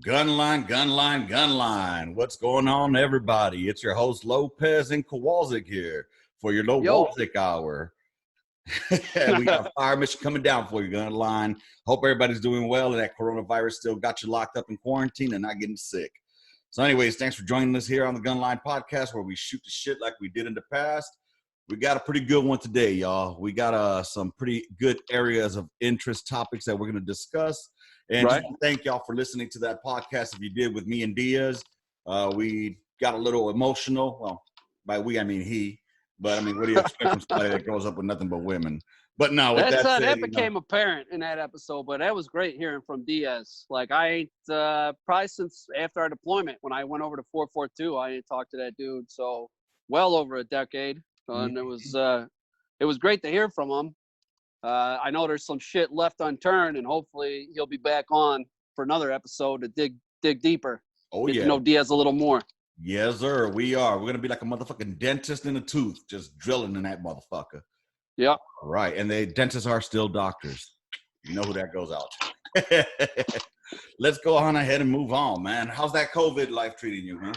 Gunline, gunline, gunline. What's going on, everybody? It's your host, Lopez and Kowalczyk here for your Kowalczyk hour. We got a fire mission coming down for you, Gunline. Hope everybody's doing well and that coronavirus still got you locked up in quarantine and not getting sick. So anyways, thanks for joining us here on the Gunline podcast where we shoot the shit like we did in the past. We got a pretty good one today, y'all. We got some pretty good areas of interest topics that we're going to discuss. And just thank y'all for listening to that podcast. If you did with me and Diaz, we got a little emotional. Well, by we, I mean he. But, I mean, what do you expect from somebody that grows up with nothing but women? But no, with that said, that became apparent in that episode, but that was great hearing from Diaz. Like, I ain't probably since after our deployment, when I went over to 442, I ain't talked to that dude. So, well over a decade. And it was great to hear from him. I know there's some shit left unturned, and hopefully he'll be back on for another episode to dig deeper. Get to know Diaz a little more. Yes, sir. We are. We're going to be like a motherfucking dentist in a tooth, just drilling in that motherfucker. Yep. All right. And the dentists are still doctors. You know who that goes out to. Let's go on ahead and move on, man. How's that COVID life treating you, man?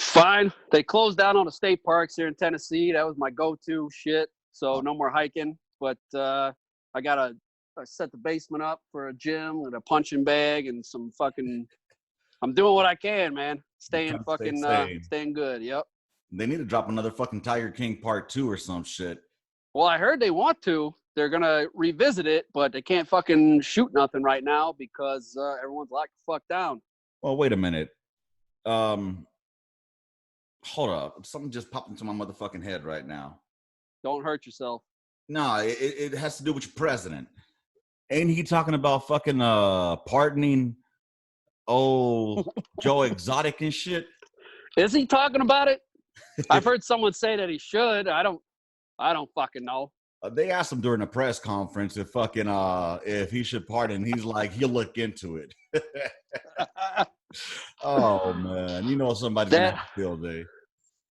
Fine. They closed down all the state parks here in Tennessee. That was my go-to shit. So no more hiking. But I set the basement up for a gym and a punching bag and some fucking. I'm doing what I can, man. Staying good. Yep. They need to drop another fucking Tiger King Part 2 or some shit. Well, I heard they want to. They're gonna revisit it, but they can't fucking shoot nothing right now because everyone's locked the fuck down. Well, wait a minute. Hold up. Something just popped into my motherfucking head right now. Don't hurt yourself. No, it has to do with your president. Ain't he talking about fucking pardoning Joe Exotic and shit? Is he talking about it? I've heard someone say that he should. I don't fucking know. They asked him during a press conference if he should pardon. He's like, he'll look into it. Oh man, you know somebody's gonna have a field day.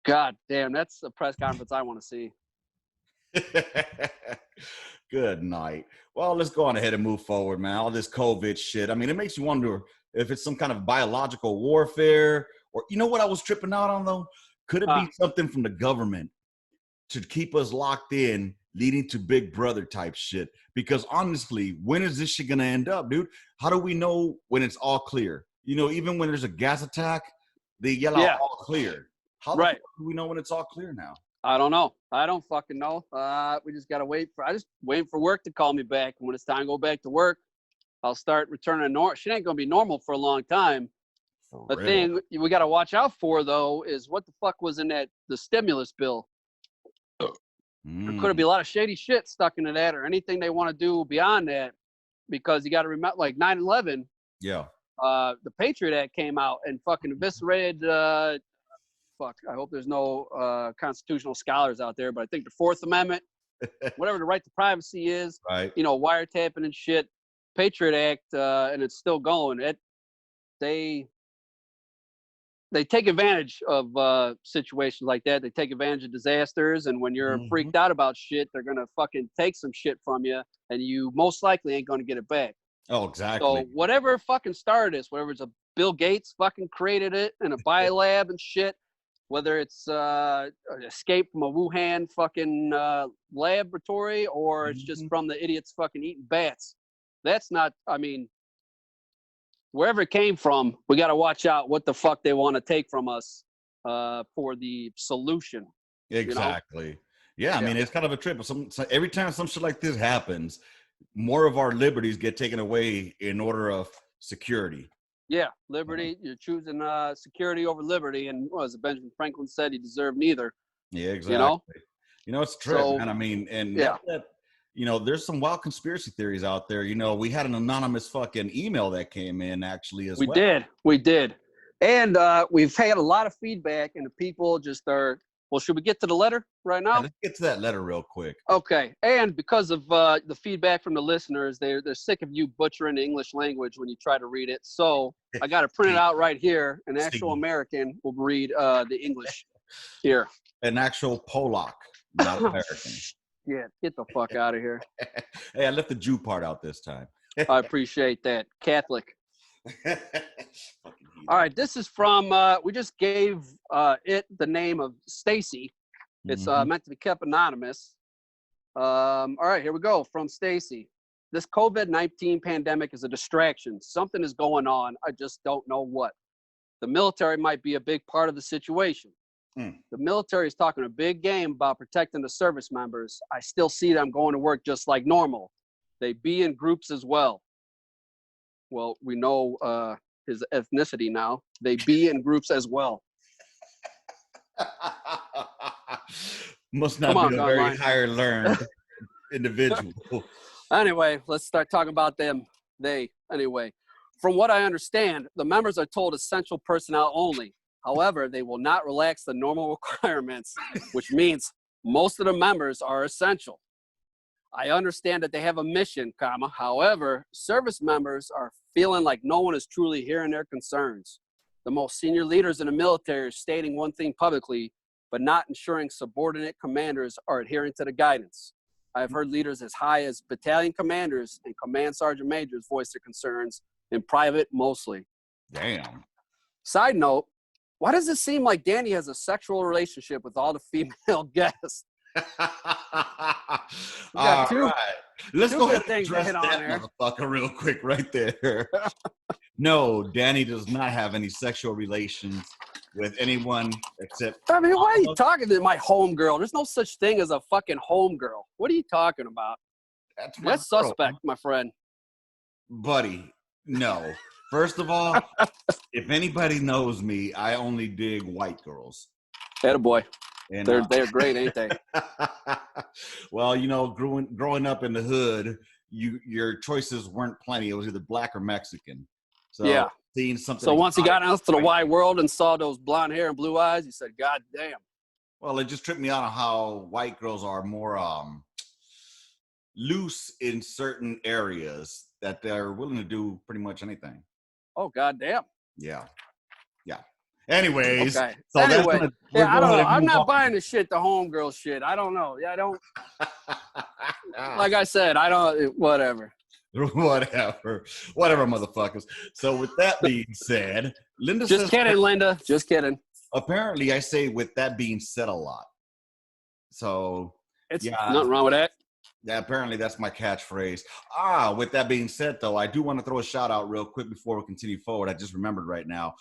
God damn, that's a press conference I want to see. Good night. Well, let's go on ahead and move forward, man. All this COVID shit. I mean, it makes you wonder if it's some kind of biological warfare, or you know what I was tripping out on though? Could it be something from the government to keep us locked in, leading to Big Brother type shit? Because honestly, when is this shit gonna end up, dude? How do we know when it's all clear? You know, even when there's a gas attack, they yell out all clear. How the fuck do we know when it's all clear now? I don't know. I don't fucking know. We just gotta wait for work to call me back. And when it's time to go back to work, I'll start returning to normal. Shit ain't gonna be normal for a long time. The thing we gotta watch out for though is what the fuck was in the stimulus bill. There could be a lot of shady shit stuck into that, or anything they want to do beyond that, because you got to remember, like 9/11. Yeah. The Patriot Act came out and fucking eviscerated. I hope there's no constitutional scholars out there, but I think the Fourth Amendment, whatever the right to privacy is, right? You know, wiretapping and shit. Patriot Act, and it's still going. They take advantage of situations like that. They take advantage of disasters, and when you're freaked out about shit, they're gonna fucking take some shit from you, and you most likely ain't gonna get it back. Oh, exactly. So whatever fucking started this, whatever it's a Bill Gates fucking created it in a biolab and shit, whether it's an escape from a Wuhan fucking laboratory, or it's just from the idiots fucking eating bats. That's not, I mean, wherever it came from, we got to watch out what the fuck they want to take from us for the solution. Exactly. You know? Yeah, I mean, it's kind of a trip. Every time some shit like this happens, more of our liberties get taken away in order of security. Yeah, liberty. You're choosing security over liberty. And as Benjamin Franklin said, he deserved neither. Yeah, exactly. You know, it's true, man. I mean, and you know, there's some wild conspiracy theories out there. You know, we had an anonymous fucking email that came in actually as well. We did. And we've had a lot of feedback, and the people just are, well, should we get to the letter right now? Yeah, let's get to that letter real quick. Okay. And because of the feedback from the listeners, they're sick of you butchering the English language when you try to read it. So I got to print it out right here. An actual American will read the English here. An actual Polak, not American. Yeah, get the fuck out of here. Hey, I left the Jew part out this time. I appreciate that. Catholic. All right, this is from, we just gave it the name of Stacy. It's meant to be kept anonymous. All right, here we go from Stacy. This COVID-19 pandemic is a distraction. Something is going on. I just don't know what. The military might be a big part of the situation. The military is talking a big game about protecting the service members. I still see them going to work just like normal. They be in groups as well. Well, we know his ethnicity now. They be in groups as well. Must not be a very higher learned individual. Anyway, let's start talking about them. Anyway, from what I understand, the members are told essential personnel only. However, they will not relax the normal requirements, which means most of the members are essential. I understand that they have a mission, however, service members are feeling like no one is truly hearing their concerns. The most senior leaders in the military are stating one thing publicly, but not ensuring subordinate commanders are adhering to the guidance. I have heard leaders as high as battalion commanders and command sergeant majors voice their concerns in private mostly. Damn. Side note, why does it seem like Danny has a sexual relationship with all the female guests? All right. Let's go ahead and things address hit on that there. motherfucker real quick right there. No, Danny does not have any sexual relations with anyone except... I mean, why are you talking to my homegirl? There's no such thing as a fucking homegirl. What are you talking about? That's suspect, my friend. Buddy, no. First of all, if anybody knows me, I only dig white girls. Attaboy. And they're great, ain't they? Well, you know, growing up in the hood, your choices weren't plenty. It was either black or Mexican. So yeah. Seeing something. So once he got out to the wide world and saw those blonde hair and blue eyes, he said, "God damn." Well, it just tripped me out on how white girls are more loose in certain areas, that they're willing to do pretty much anything. Oh, God damn. Yeah. Anyways, okay. So anyway, I don't know. I'm not buying the shit, the homegirl shit. I don't know. Yeah, I don't. Like I said, I don't. Whatever, motherfuckers. So with that being said, Linda just says, kidding, Linda. Just kidding. Apparently, I say with that being said a lot. So it's nothing wrong with that. Yeah, apparently that's my catchphrase. With that being said, though, I do want to throw a shout out real quick before we continue forward. I just remembered right now.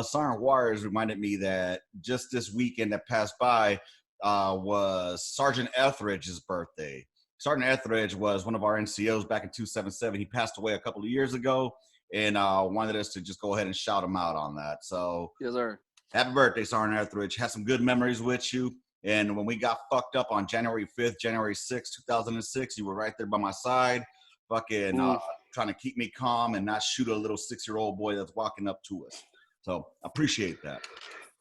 Sergeant Warriors reminded me that just this weekend that passed by was Sergeant Etheridge's birthday. Sergeant Etheridge was one of our NCOs back in 277. He passed away a couple of years ago, and wanted us to just go ahead and shout him out on that. So, yes, sir. Happy birthday, Sergeant Etheridge. Had some good memories with you. And when we got fucked up on January 5th, January 6th, 2006, you were right there by my side, fucking trying to keep me calm and not shoot a little 6-year-old boy that's walking up to us. So I appreciate that.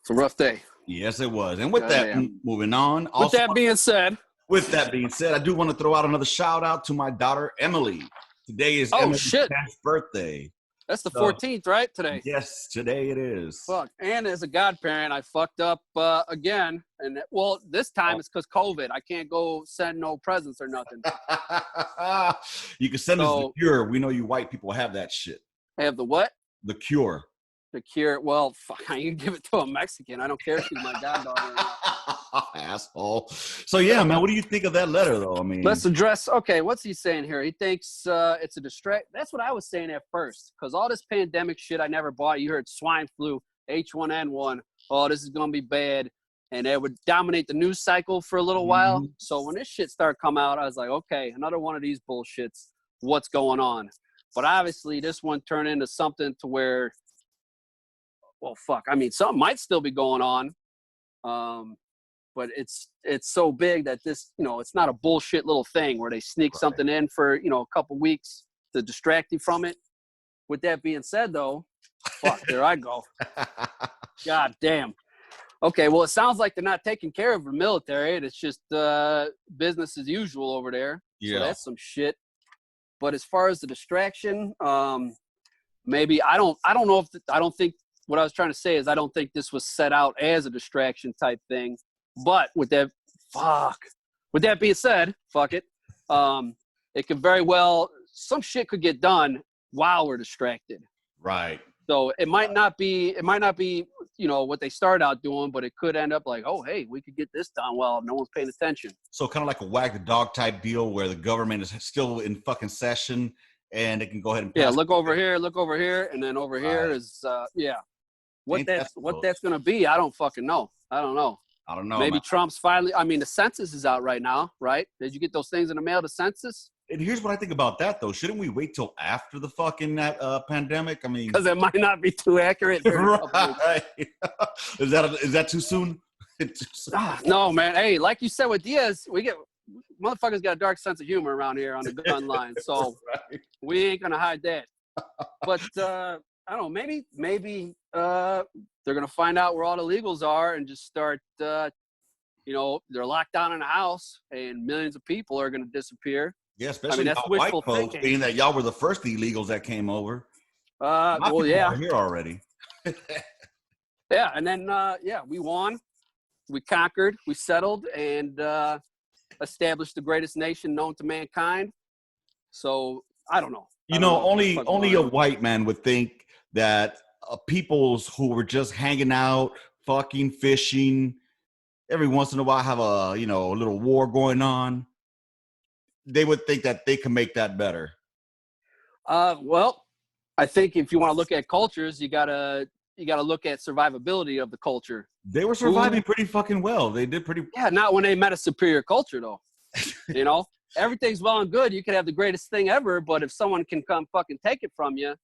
It's a rough day. Yes, it was. And with that, moving on. With that being said, I do want to throw out another shout out to my daughter, Emily. Today is Emily's birthday. That's the 14th, right? Today. Yes, today it is. Fuck. And as a godparent, I fucked up again. And well, this time it's because COVID. I can't go send no presents or nothing. You can send us the cure. We know you white people have that shit. Have the what? The cure. The cure. Well, fuck, you can give it to a Mexican. I don't care if she's my goddaughter or not. Asshole. So yeah, man, what do you think of that letter, though? I mean, let's address. Okay, what's he saying here? He thinks it's a distract. That's what I was saying at first, because all this pandemic shit I never bought. You heard swine flu, H1N1. Oh, this is gonna be bad, and it would dominate the news cycle for a little while. So when this shit started coming out, I was like, okay, another one of these bullshits. What's going on? But obviously, this one turned into something to where. Well, fuck. I mean, something might still be going on, but it's so big that this, it's not a bullshit little thing where they sneak something in for, a couple weeks to distract you from it. With that being said, though, fuck, there I go. God damn. Okay, well, it sounds like they're not taking care of the military. It's just business as usual over there. Yeah. So that's some shit. But as far as the distraction, maybe I don't know if I don't think. What I was trying to say is I don't think this was set out as a distraction type thing. But with that being said, fuck it. It could very well, some shit could get done while we're distracted. Right. So it might not be, what they start out doing, but it could end up like, oh, hey, we could get this done well if no one's paying attention. So kind of like a wag the dog type deal where the government is still in fucking session and it can go ahead and pass. Look over here, and then over here is What that's gonna be, I don't fucking know. I don't know. Maybe man. Trump's finally. I mean, the census is out right now, right? Did you get those things in the mail? The census? And here's what I think about that, though. Shouldn't we wait till after the fucking pandemic? I mean, because it might not be too accurate. Right. Is that too soon? No, man. Hey, like you said with Diaz, motherfuckers got a dark sense of humor around here on the gun line, so right. We ain't gonna hide that. But I don't know. Maybe they're gonna find out where all the legals are and just start. They're locked down in a house, and millions of people are gonna disappear. Yeah, especially that's white wishful folks, thinking. being that y'all were the first illegals that came over. Well, yeah, are here already. Yeah, and then we won, we conquered, we settled, and established the greatest nation known to mankind. So I don't know. Only a white man would think that peoples who were just hanging out, fucking fishing, every once in a while have a little war going on. They would think that they can make that better. Well, I think if you want to look at cultures, you gotta look at survivability of the culture. They were surviving pretty fucking well. They did pretty. Yeah, not when they met a superior culture, though. Everything's well and good. You could have the greatest thing ever, but if someone can come fucking take it from you,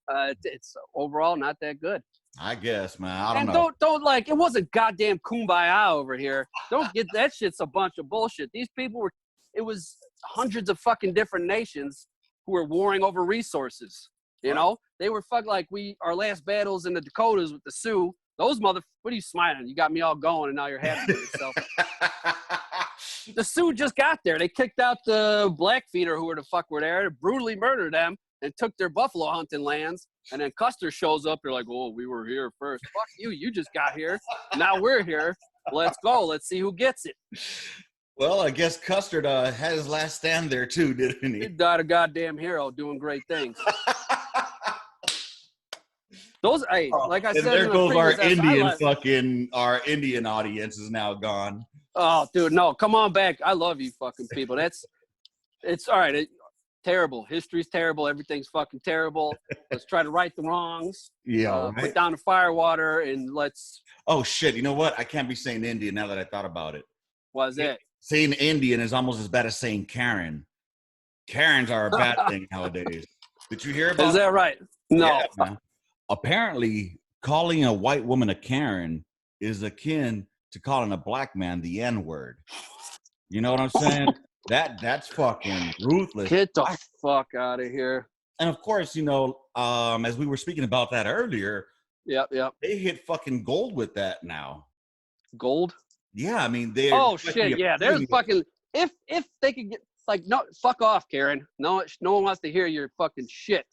it's overall not that good. I guess, man. I don't know. Don't it wasn't goddamn kumbaya over here. Don't get that shit's a bunch of bullshit. These people it was hundreds of fucking different nations who were warring over resources. They were our last battles in the Dakotas with the Sioux. Those what are you smiling? You got me all going and now you're happy with yourself. The Sioux just got there. They kicked out the Blackfeet or who were the fuck were there, brutally murdered them and took their buffalo hunting lands. And then Custer shows up. They're like, oh, we were here first. Fuck you. You just got here. Now we're here. Let's go. Let's see who gets it. Well, I guess Custard had his last stand there too, didn't he? He died a goddamn hero doing great things. Like I said, there goes our Indian audience is now gone. Oh, dude, no, come on back. I love you fucking people. It's all right. Terrible. History's terrible. Everything's fucking terrible. Let's try to right the wrongs. Yeah. Put down the firewater and let's. Oh, shit. You know what? I can't be saying Indian now that I thought about it. What's that? Saying Indian is almost as bad as saying Karen. Karens are a bad thing nowadays. Did you hear about Is that right? No. Yeah, apparently, calling a white woman a Karen is akin to calling a black man the N-word. You know what I'm saying? That's fucking ruthless. Get the fuck out of here. And of course, as we were speaking about that earlier, Yep. They hit fucking gold with that now. Gold? Yeah, I mean they. Oh shit! Yeah, there's fucking if they could get no, fuck off, Karen. No one wants to hear your fucking shit.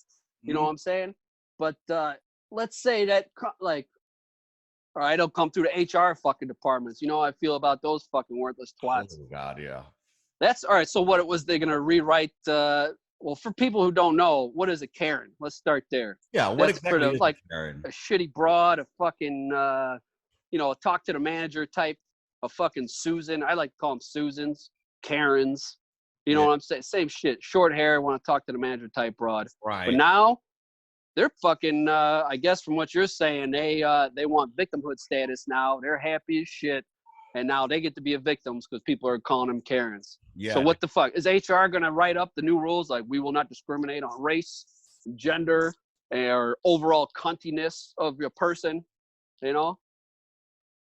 You know what I'm saying? But let's say that all right, it'll come through the HR fucking departments. You know how I feel about those fucking worthless twats. Oh God, yeah. That's all right. So what it was they gonna rewrite? Well, for people who don't know, what is a Karen? Let's start there. Yeah, what exactly is Karen? A shitty broad, a fucking talk to the manager type. A fucking Susan. I like to call them Susans, Karens. You know what I'm saying? Same shit. Short hair, want to talk to the manager type broad. Right. But now they're fucking. I guess from what you're saying, they want victimhood status now. They're happy as shit, and now they get to be a victims because people are calling them Karens. Yeah. So what the fuck is HR gonna write up the new rules? Like we will not discriminate on race, gender, or overall cuntiness of your person.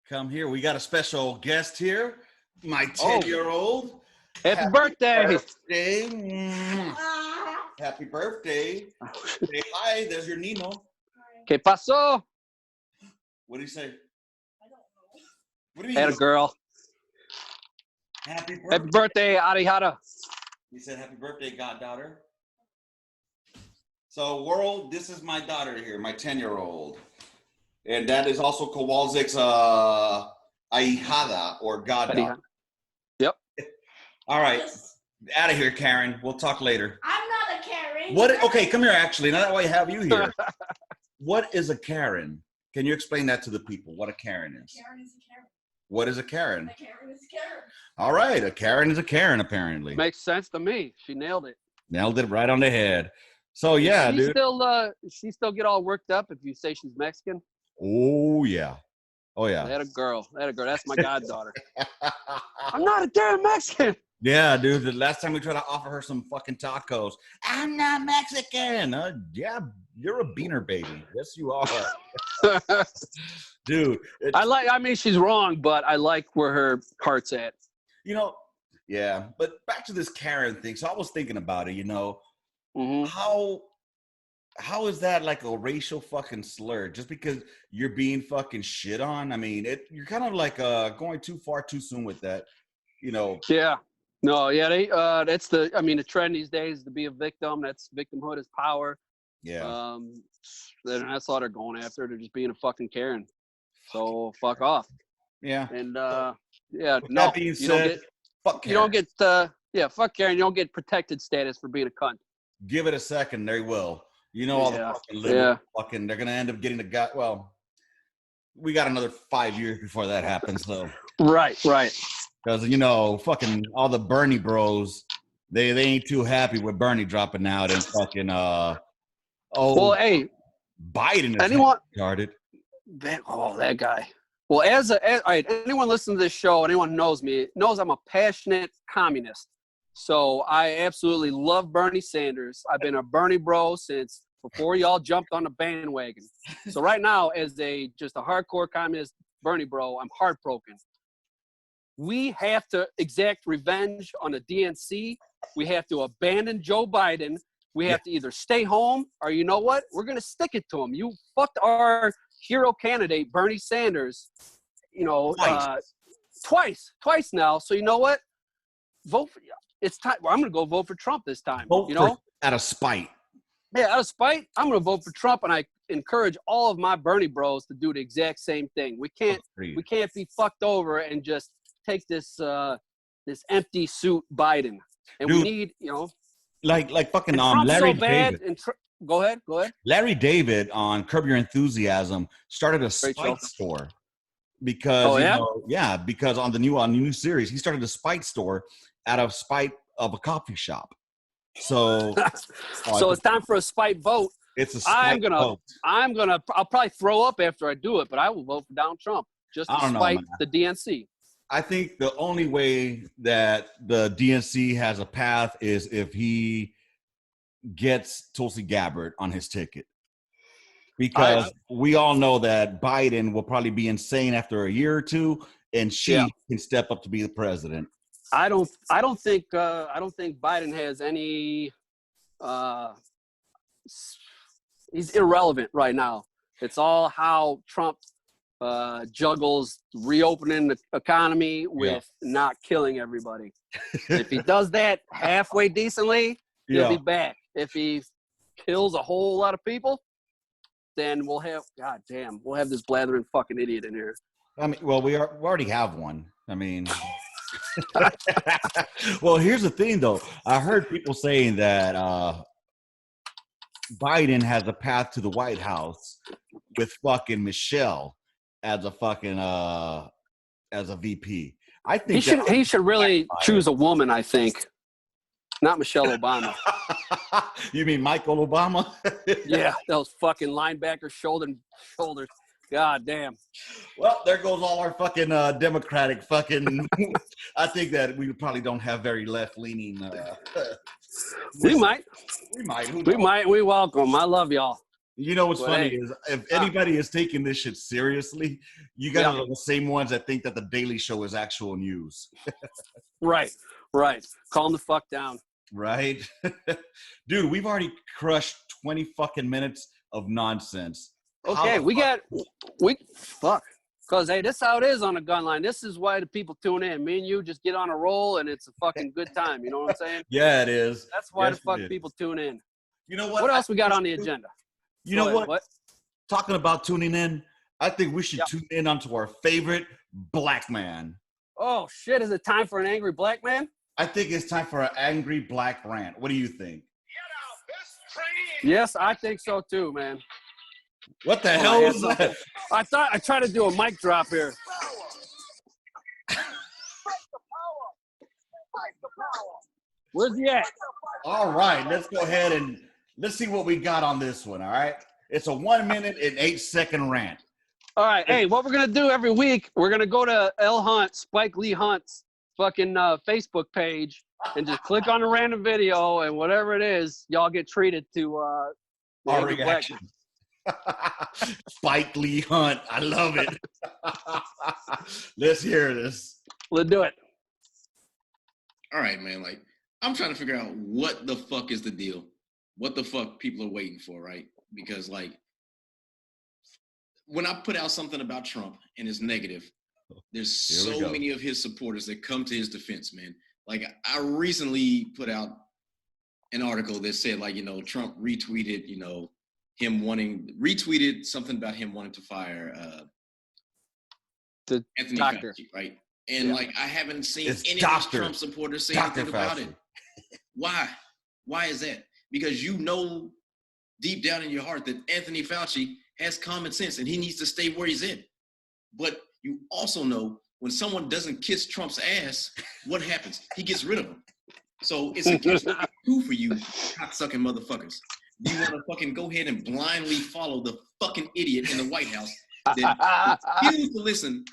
Come here. We got a special guest here. My 10-year-old. Happy birthday. Happy birthday. Say hi. There's your Nino. ¿Qué pasó? What do you say? I don't know. What do you mean? Had a girl. Happy birthday. Happy birthday, Arihara. He said happy birthday, goddaughter. So, world, this is my daughter here, my 10-year-old. And that is also Kowalczyk's ahijada or goddaughter. Yep. All right. Out of here, Karen. We'll talk later. I'm not a Karen. What? Okay, come here, actually. Now that way I have you here. what is a Karen? Can you explain that to the people? What a Karen is? A Karen is a Karen. What is a Karen? A Karen is a Karen. All right, a Karen is a Karen. Apparently, Makes sense to me. She nailed it. nailed it right on the head. So yeah, dude. She still get all worked up if you say she's Mexican. Oh yeah. Oh yeah. That a girl. That's my goddaughter. I'm not a damn Mexican. Yeah, dude. The last time we tried to offer her some fucking tacos, I'm not Mexican. Yeah, you're a beaner baby. Yes, you are. Dude. I mean, she's wrong, but I like where her heart's at. You know, yeah. But back to this Karen thing. So I was thinking about it, you know. Mm-hmm. How is that like a racial fucking slur? Just because you're being fucking shit on? I mean, you're kind of like going too far too soon with that, you know. Yeah. No, yeah, the trend these days is to be a victim. That's victimhood is power. Yeah. That's all they're going after. They're just being a fucking Karen. So fuck off. Yeah. And With that being said, fuck Karen. Fuck Karen. You don't get protected status for being a cunt. Give it a second, they will. You know, all the fucking liberal fucking, they're gonna end up getting the guy. Well, we got another 5 years before that happens, so. Right. Because, you know, fucking all the Bernie bros, they ain't too happy with Bernie dropping out and fucking, well, hey. Biden is retarded. That guy. Well, all right, anyone listening to this show, anyone knows me, knows I'm a passionate communist. So I absolutely love Bernie Sanders. I've been a Bernie bro since before y'all jumped on the bandwagon. So right now, as just a hardcore communist Bernie bro, I'm heartbroken. We have to exact revenge on the DNC. We have to abandon Joe Biden. We have to either stay home or, you know what? We're going to stick it to him. You fucked our hero candidate, Bernie Sanders, you know, twice now. So you know what? Vote for you. It's time. Well, I'm going to go vote for Trump this time. Out of spite. Yeah, out of spite, I'm going to vote for Trump, and I encourage all of my Bernie bros to do the exact same thing. We can't be fucked over and just take this empty suit Biden. And we need, you know, like fucking Larry David. Go ahead. Larry David on Curb Your Enthusiasm started a spite store because because on the new series he started a spite store out of spite of a coffee shop. So it's time for a spite vote. It's a spite vote. I'll probably throw up after I do it, but I will vote for Donald Trump just to spite the DNC. I think the only way that the DNC has a path is if he gets Tulsi Gabbard on his ticket. Because we all know that Biden will probably be insane after a year or two, and she can step up to be the president. I don't think Biden has any. He's irrelevant right now. It's all how Trump juggles reopening the economy with not killing everybody. If he does that halfway decently, he'll be back. If he kills a whole lot of people, then we'll have this blathering fucking idiot in here. I mean, well, we already have one. I mean, well, here's the thing, though. I heard people saying that Biden has a path to the White House with fucking Michelle as a fucking as a VP. I think he should really choose a woman. I think, not Michelle Obama. You mean Michael Obama? Yeah, those fucking linebacker shoulders. God damn. Well, there goes all our fucking Democratic fucking. I think that we probably don't have very left-leaning. We might. We welcome. I love y'all. You know what's funny is if anybody is taking this shit seriously, you guys are the same ones that think that the Daily Show is actual news. Right. Calm the fuck down. Right? Dude, we've already crushed 20 fucking minutes of nonsense. Okay, fuck. Because, hey, this is how it is on a Gunline. This is why the people tune in. Me and you just get on a roll, and it's a fucking good time. You know what I'm saying? Yeah, it is. That's why the fuck people tune in. You know what? What else we got on the agenda? You know what? Talking about tuning in, I think we should tune in onto our favorite black man. Oh, shit. Is it time for an angry black man? I think it's time for an angry black rant. What do you think? Yes, I think so too, man. What the hell was that? I thought I tried to do a mic drop here. Where's he at? All right, let's go ahead and let's see what we got on this one. All right, it's a 1 minute and 8-second rant. All right, hey, what we're gonna do every week? We're gonna go to L Hunt, Spike Lee Hunt's fucking Facebook page, and just click on a random video, and whatever it is, y'all get treated to our reaction. Spike Lee Hunt, I love it. Let's hear this. Let's do it. All right, man. Like, I'm trying to figure out what the fuck is the deal. What the fuck people are waiting for, right? Because, like, when I put out something about Trump and it's negative, there's so many of his supporters that come to his defense, man. Like, I recently put out an article that said, like, Trump retweeted, retweeted something about him wanting to fire the Anthony doctor, Fauci, right? And like, I haven't seen any of his Trump supporters say anything about it. Why? Why is that? Because deep down in your heart that Anthony Fauci has common sense and he needs to stay where he's in. But you also know when someone doesn't kiss Trump's ass, what happens? He gets rid of them. So it's a catch-22 for you cocksucking motherfuckers. You want to fucking go ahead and blindly follow the fucking idiot in the White House that refused to listen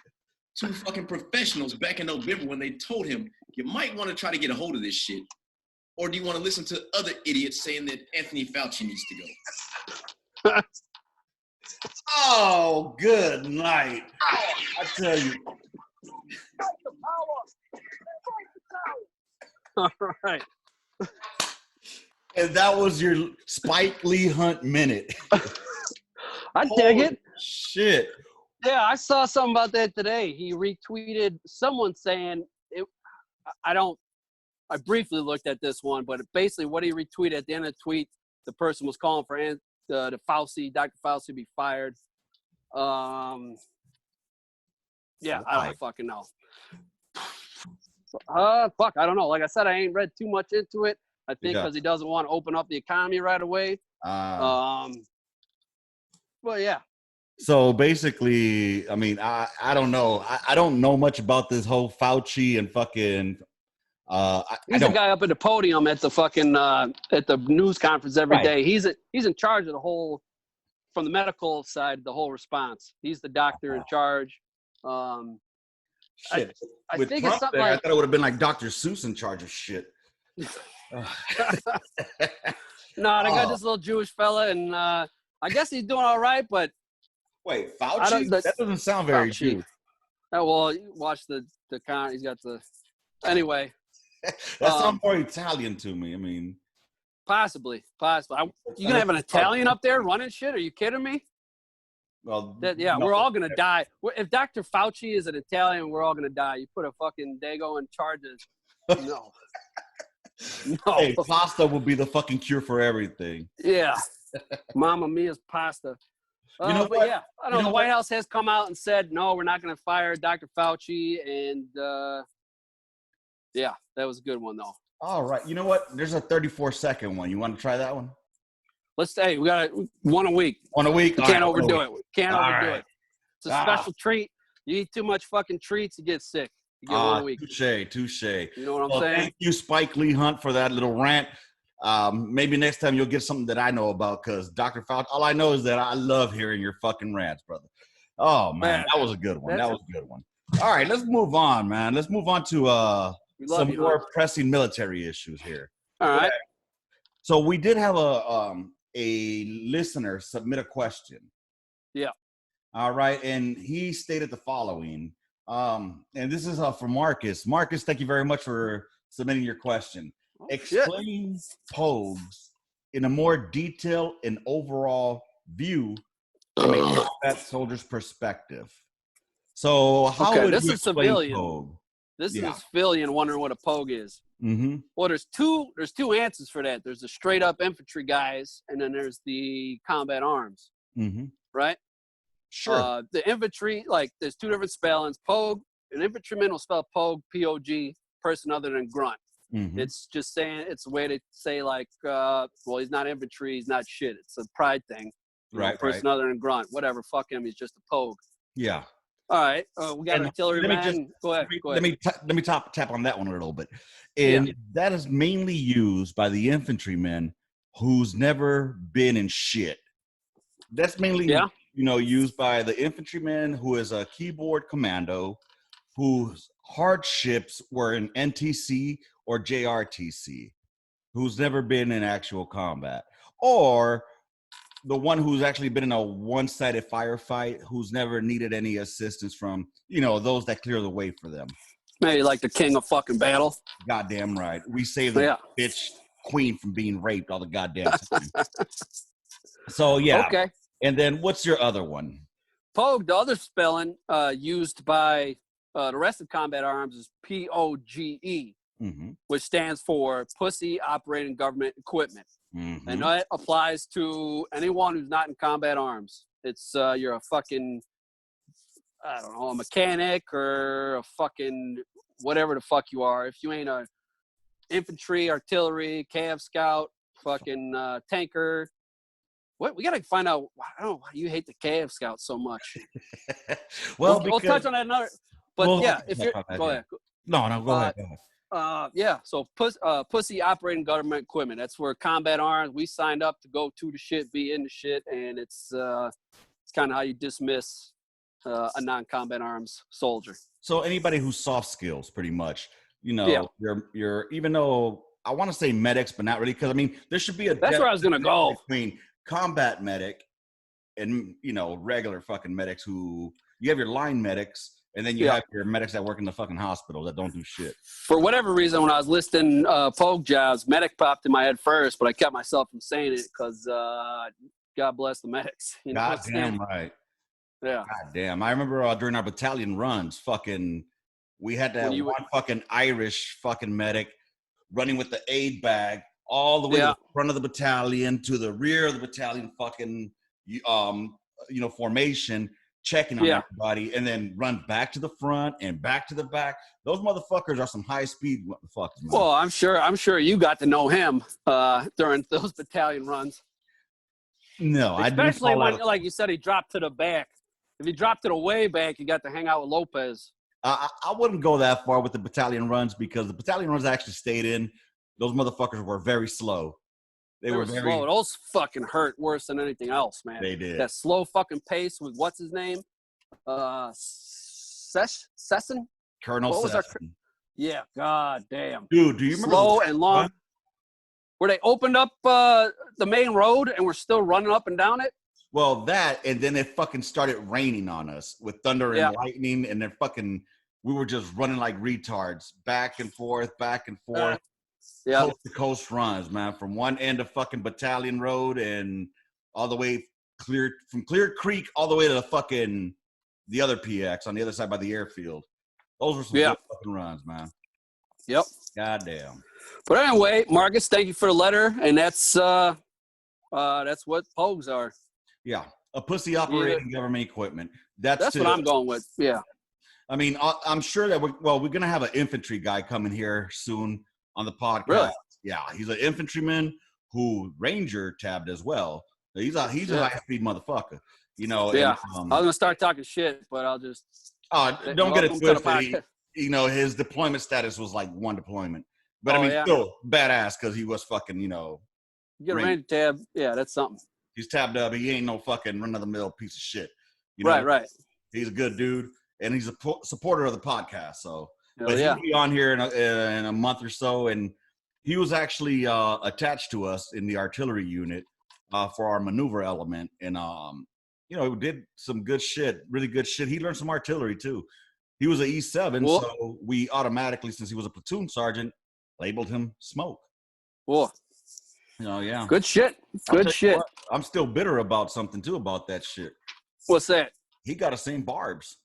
to fucking professionals back in November when they told him, you might want to try to get a hold of this shit. Or do you want to listen to other idiots saying that Anthony Fauci needs to go? Oh, good night. I tell you. All right. And that was your Spike Lee Hunt minute. I dig it. Shit. Yeah, I saw something about that today. He retweeted someone saying it. I briefly looked at this one, but basically what he retweeted at the end of the tweet, the person was calling for the Fauci, Dr. Fauci, be fired. Yeah, I don't fucking know. Fuck, I don't know. Like I said, I ain't read too much into it. I think because he doesn't want to open up the economy right away. But yeah. So basically, I mean, I don't know. I don't know much about this whole Fauci and fucking. He's the guy up at the podium at the fucking at the news conference every day. He's in charge of the whole, from the medical side, the whole response. He's the doctor in charge. Shit. I With think Trump it's something there, like, I thought it would have been like Dr. Seuss in charge of shit. No, they got this little Jewish fella, and I guess he's doing all right. But wait, Fauci? That doesn't sound very Jewish. Well, you watch the con. He's got the anyway. That sounds more Italian to me. I mean, possibly. You gonna have an Italian up there running shit? Are you kidding me? Well, we're all gonna die. If Dr. Fauci is an Italian, we're all gonna die. You put a fucking Dago in charge of no. Hey, pasta will be the fucking cure for everything. Yeah, Mamma Mia's pasta. You know but what? Yeah, I don't know. The White House has come out and said no, we're not gonna fire Dr. Fauci, and yeah, that was a good one though. All right, you know what? There's a 34-second one. You want to try that one? Let's say we got one a week. One a week. Can't overdo it. Can't overdo it. It's a special treat. You eat too much fucking treats, you get sick. You get 1 week. Touche. You know what I'm saying? Thank you, Spike Lee Hunt, for that little rant. Maybe next time you'll get something that I know about, because Dr. Fauci, all I know is that I love hearing your fucking rants, brother. Oh, man, that was a good one. All right, let's move on, man. Let's move on to some more pressing military issues here. All right. So we did have a listener submit a question. Yeah. All right, and he stated the following. And this is for Marcus. Marcus, thank you very much for submitting your question. Explain pogues in a more detailed and overall view from a combat soldier's perspective. So how would you explain pogue? This is a civilian wondering what a pogue is. Mm-hmm. Well, there's two answers for that. There's the straight up infantry guys, and then there's the combat arms. Mm-hmm. Right? Sure. The infantry, like, there's two different spellings. Pogue, an infantryman will spell pogue, P-O-G, person other than grunt. Mm-hmm. It's just saying, it's a way to say, like, well, he's not infantry, he's not shit. It's a pride thing. You know, person other than Grunt. Whatever. Fuck him. He's just a pogue. Yeah. All right. We got artillery man. Go ahead. Let me tap on that one a little bit. And that is mainly used by the infantrymen who's never been in shit. That's mainly used by the infantryman who is a keyboard commando whose hardships were in NTC or JRTC, who's never been in actual combat, or the one who's actually been in a one-sided firefight, who's never needed any assistance from, those that clear the way for them. Maybe like the king of fucking battle. Goddamn right. We saved the bitch queen from being raped all the goddamn time. So, yeah. Okay. And then what's your other one? Pogue, the other spelling used by the rest of combat arms is POGE, which stands for Pussy Operating Government Equipment. And that applies to anyone who's not in combat arms. It's you're a fucking, I don't know, a mechanic or a fucking whatever the fuck you are. If you ain't a infantry, artillery, Cav scout, fucking tanker. What we gotta find out. I don't know why you hate the Cav scout so much. Well, we'll touch on that another. But if you're go ahead. No, go ahead. So Pussy Operating Government Equipment. That's where combat arms. We signed up to go to the shit, be in the shit, and it's kind of how you dismiss a non-combat arms soldier. So anybody who's soft skills, pretty much, you're even though I want to say medics, but not really, because I mean there should be a. That's where I was gonna go between combat medic and regular fucking medics. Who you have your line medics. And then you have your medics that work in the fucking hospital that don't do shit. For whatever reason, when I was listing pogue jobs, medic popped in my head first, but I kept myself from saying it because God bless the medics. God damn right. Yeah. God damn. I remember during our battalion runs, we had to have one fucking Irish fucking medic running with the aid bag all the way to the front of the battalion to the rear of the battalion fucking, formation. Checking on everybody, and then run back to the front and back to the back. Those motherfuckers are some high speed motherfuckers, man. Well, I'm sure you got to know him during those battalion runs. No, especially when, like you said, he dropped to the back. If he dropped to the way back, you got to hang out with Lopez. I wouldn't go that far with the battalion runs because the battalion runs I actually stayed in. Those motherfuckers were very slow. They were very slow. Those fucking hurt worse than anything else, man. They did. That slow fucking pace with what's his name? Sesson? Colonel Sesson. Yeah, god damn. Dude, do you remember slow and long? Where they opened up the main road and we're still running up and down it? Well, that, and then it fucking started raining on us with thunder and lightning, and then we were just running like retards, back and forth. Coast to coast runs, man, from one end of fucking Battalion Road and all the way from Clear Creek all the way to the other PX on the other side by the airfield. Those were some good fucking runs, man. Yep. Goddamn. But anyway, Marcus, thank you for the letter, and that's what pogues are. Yeah, a pussy operating government equipment. That's what I'm going with. Yeah. I mean, I'm sure that we're gonna have an infantry guy coming here soon on the podcast. Really? Yeah, he's an infantryman who Ranger tabbed as well. He's a high speed motherfucker. Yeah. And, I was gonna start talking shit, but I'll just. Don't get it twisted. His deployment status was like one deployment, but still badass because he was fucking. You get a Ranger tab. Yeah, that's something. He's tabbed up. He ain't no fucking run of the mill piece of shit. Right. He's a good dude, and he's a supporter of the podcast. So. But he'll be on here in a month or so, and he was actually attached to us in the artillery unit for our maneuver element, and he did some good shit, really good shit. He learned some artillery too. He was an E7, so we automatically, since he was a platoon sergeant, labeled him Smoke. Whoa. Yeah. Good shit. Good shit. I'm still bitter about something too about that shit. What's that? He got the same barbs.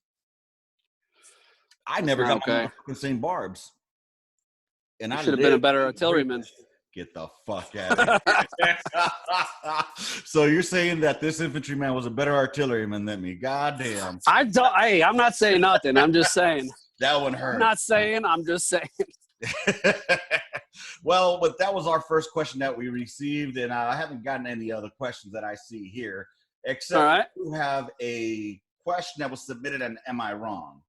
I never got the same barbs. And I should have been a better artilleryman. Get the fuck out of here. So you're saying that this infantryman was a better artilleryman than me? Goddamn. I'm not saying nothing. I'm just saying. That one hurt. I'm not saying. I'm just saying. Well, but that was our first question that we received, and I haven't gotten any other questions that I see here. except you have a question that was submitted and am I wrong?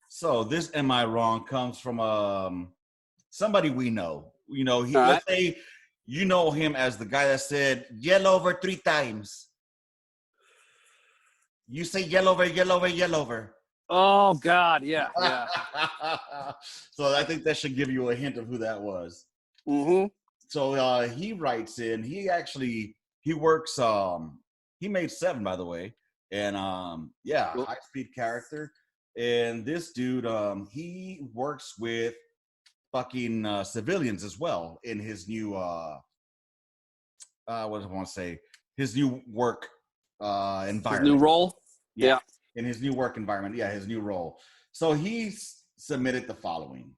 So this am I wrong comes from somebody we know. You know, let's say you know him as the guy that said yell over 3 times. You say yell over, yell over, yell over. Oh God, yeah. So I think that should give you a hint of who that was. Mm-hmm. So he writes in, he works, he made 7, by the way. And high-speed character. And this dude, he works with fucking civilians as well in his new, what do I want to say? His new work environment. His new role? Yeah. In his new work environment. Yeah, his new role. So he submitted the following.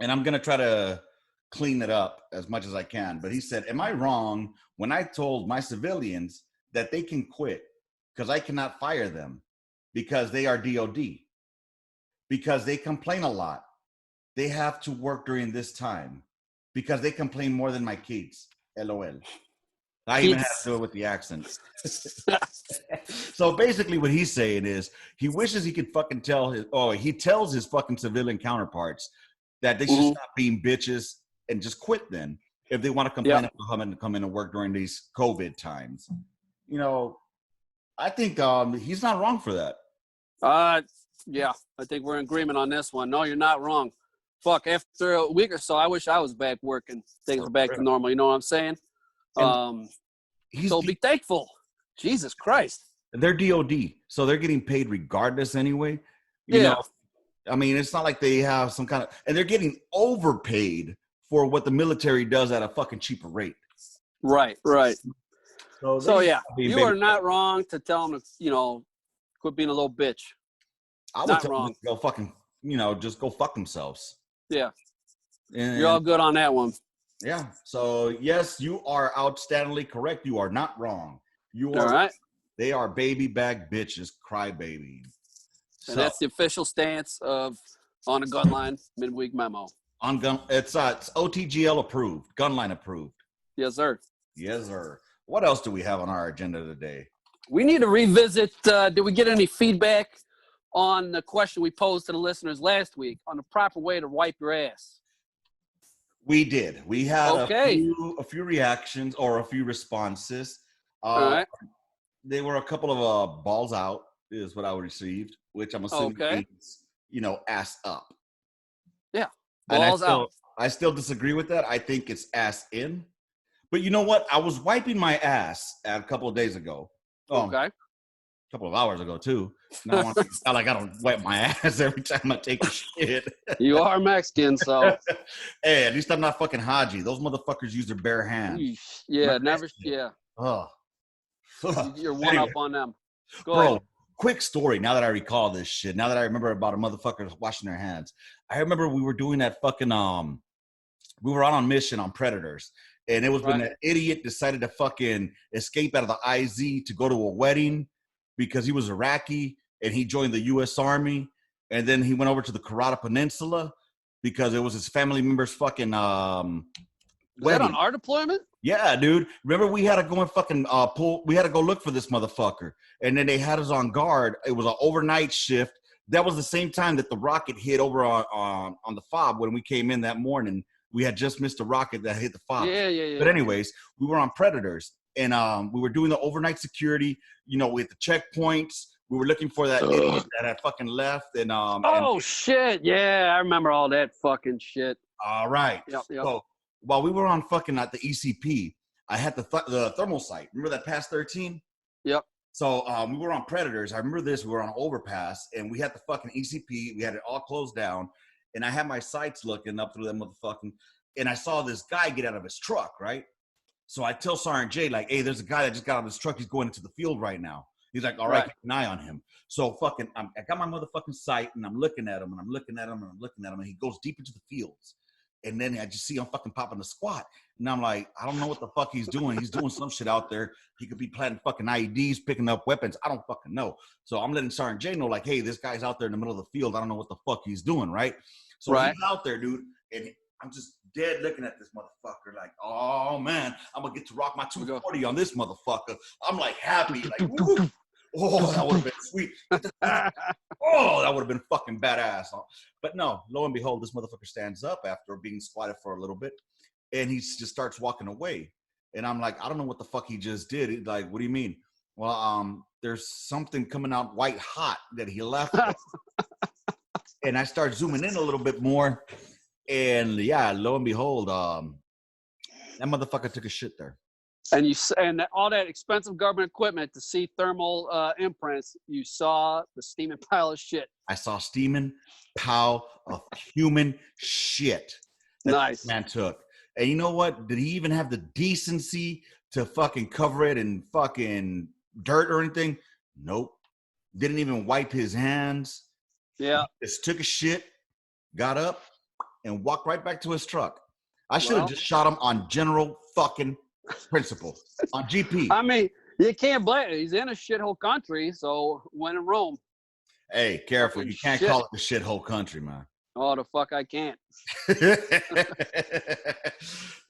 And I'm going to try to clean it up as much as I can. But he said, am I wrong when I told my civilians that they can quit because I cannot fire them because they are DOD, because they complain a lot. They have to work during this time because they complain more than my kids. LOL. I even have to do it with the accent. So basically what he's saying is he wishes he could fucking he tells his fucking civilian counterparts that they should stop being bitches and just quit then if they want to complain about come in and work during these COVID times. You know, I think he's not wrong for that. Yeah, I think we're in agreement on this one. No, you're not wrong. Fuck, after a week or so, I wish I was back working. Things are back to normal. You know what I'm saying? So be thankful. Jesus Christ. They're DOD, so they're getting paid regardless anyway. You know, I mean, it's not like they have some kind of, and they're getting overpaid for what the military does at a fucking cheaper rate. Right. So yeah, you are not wrong to tell them to, you know, quit being a little bitch. I would tell them to go fucking, you know, just go fuck themselves. Yeah. And, you're all good on that one. Yeah. So yes, you are outstandingly correct. You are not wrong. You are all right. They are baby back bitches, crybaby. And that's the official stance of on a Gunline Midweek Memo. It's OTGL approved, Gunline approved. Yes, sir. Yes, sir. What else do we have on our agenda today? We need to revisit. Did we get any feedback on the question we posed to the listeners last week on the proper way to wipe your ass? We did. We had a few reactions or a few responses. All right. They were a couple of balls out is what I received, which I'm assuming means, you know, ass up. Yeah, balls out. I still disagree with that. I think it's ass in. But you know what? I was wiping my ass a couple of days ago. A couple of hours ago, too. Now it's not like I don't wipe my ass every time I take a shit. You are Mexican, so. Hey, at least I'm not fucking Haji. Those motherfuckers use their bare hands. Yeah, never. Yeah. Oh. You're one up on them. Go ahead. Quick story. Now that I recall this shit, now that I remember about a motherfucker washing their hands, I remember we were doing that fucking we were out on mission on Predators, and it was when an idiot decided to fucking escape out of the IZ to go to a wedding because he was Iraqi and he joined the U.S. Army, and then he went over to the Karata Peninsula because it was his family member's fucking Was that on our deployment? Yeah, dude. Remember we had to go and fucking we had to go look for this motherfucker. And then they had us on guard. It was an overnight shift. That was the same time that the rocket hit over on the fob when we came in that morning. We had just missed a rocket that hit the fob. Yeah. But anyways, we were on Predators. And we were doing the overnight security, you know, with the checkpoints. We were looking for that idiot that had fucking left. And shit. Yeah, I remember all that fucking shit. All right. Yep. So, while we were on fucking at the ECP, I had the thermal sight. Remember that Pass 13? Yep. So we were on Predators. I remember this. We were on overpass, and we had the fucking ECP. We had it all closed down, and I had my sights looking up through that motherfucking, and I saw this guy get out of his truck, right? So I tell Sergeant Jay, like, hey, there's a guy that just got out of his truck. He's going into the field right now. He's like, all right, keep an eye on him. So fucking, I got my motherfucking sight, and I'm looking at him, and I'm looking at him, and I'm looking at him, and he goes deep into the fields. And then I just see him fucking popping the squat. And I'm like, I don't know what the fuck he's doing. He's doing some shit out there. He could be planting fucking IEDs, picking up weapons. I don't fucking know. So I'm letting Sergeant J know, like, hey, this guy's out there in the middle of the field. I don't know what the fuck he's doing, right? So he's out there, dude. And I'm just dead looking at this motherfucker like, oh man, I'm gonna get to rock my 240 on this motherfucker. I'm like happy, like, woo. Oh, that would have been sweet. Oh, that would have been fucking badass. But no, lo and behold, this motherfucker stands up after being squatted for a little bit, and he just starts walking away. And I'm like, I don't know what the fuck he just did. He's like, what do you mean? Well, there's something coming out white hot that he left. And I start zooming in a little bit more. And yeah, lo and behold, that motherfucker took a shit there. And all that expensive government equipment to see thermal imprints, you saw the steaming pile of shit. I saw steaming pile of human shit that Nice. this man took. And you know what? Did he even have the decency to fucking cover it in fucking dirt or anything? Nope. Didn't even wipe his hands. Yeah. Just took a shit, got up, and walked right back to his truck. I should have just shot him on general fucking principle. On GP. I mean, you can't blame it. He's in a shithole country, so when in Rome. Hey, careful. You can't call it the shithole country, man. Oh, the fuck I can't.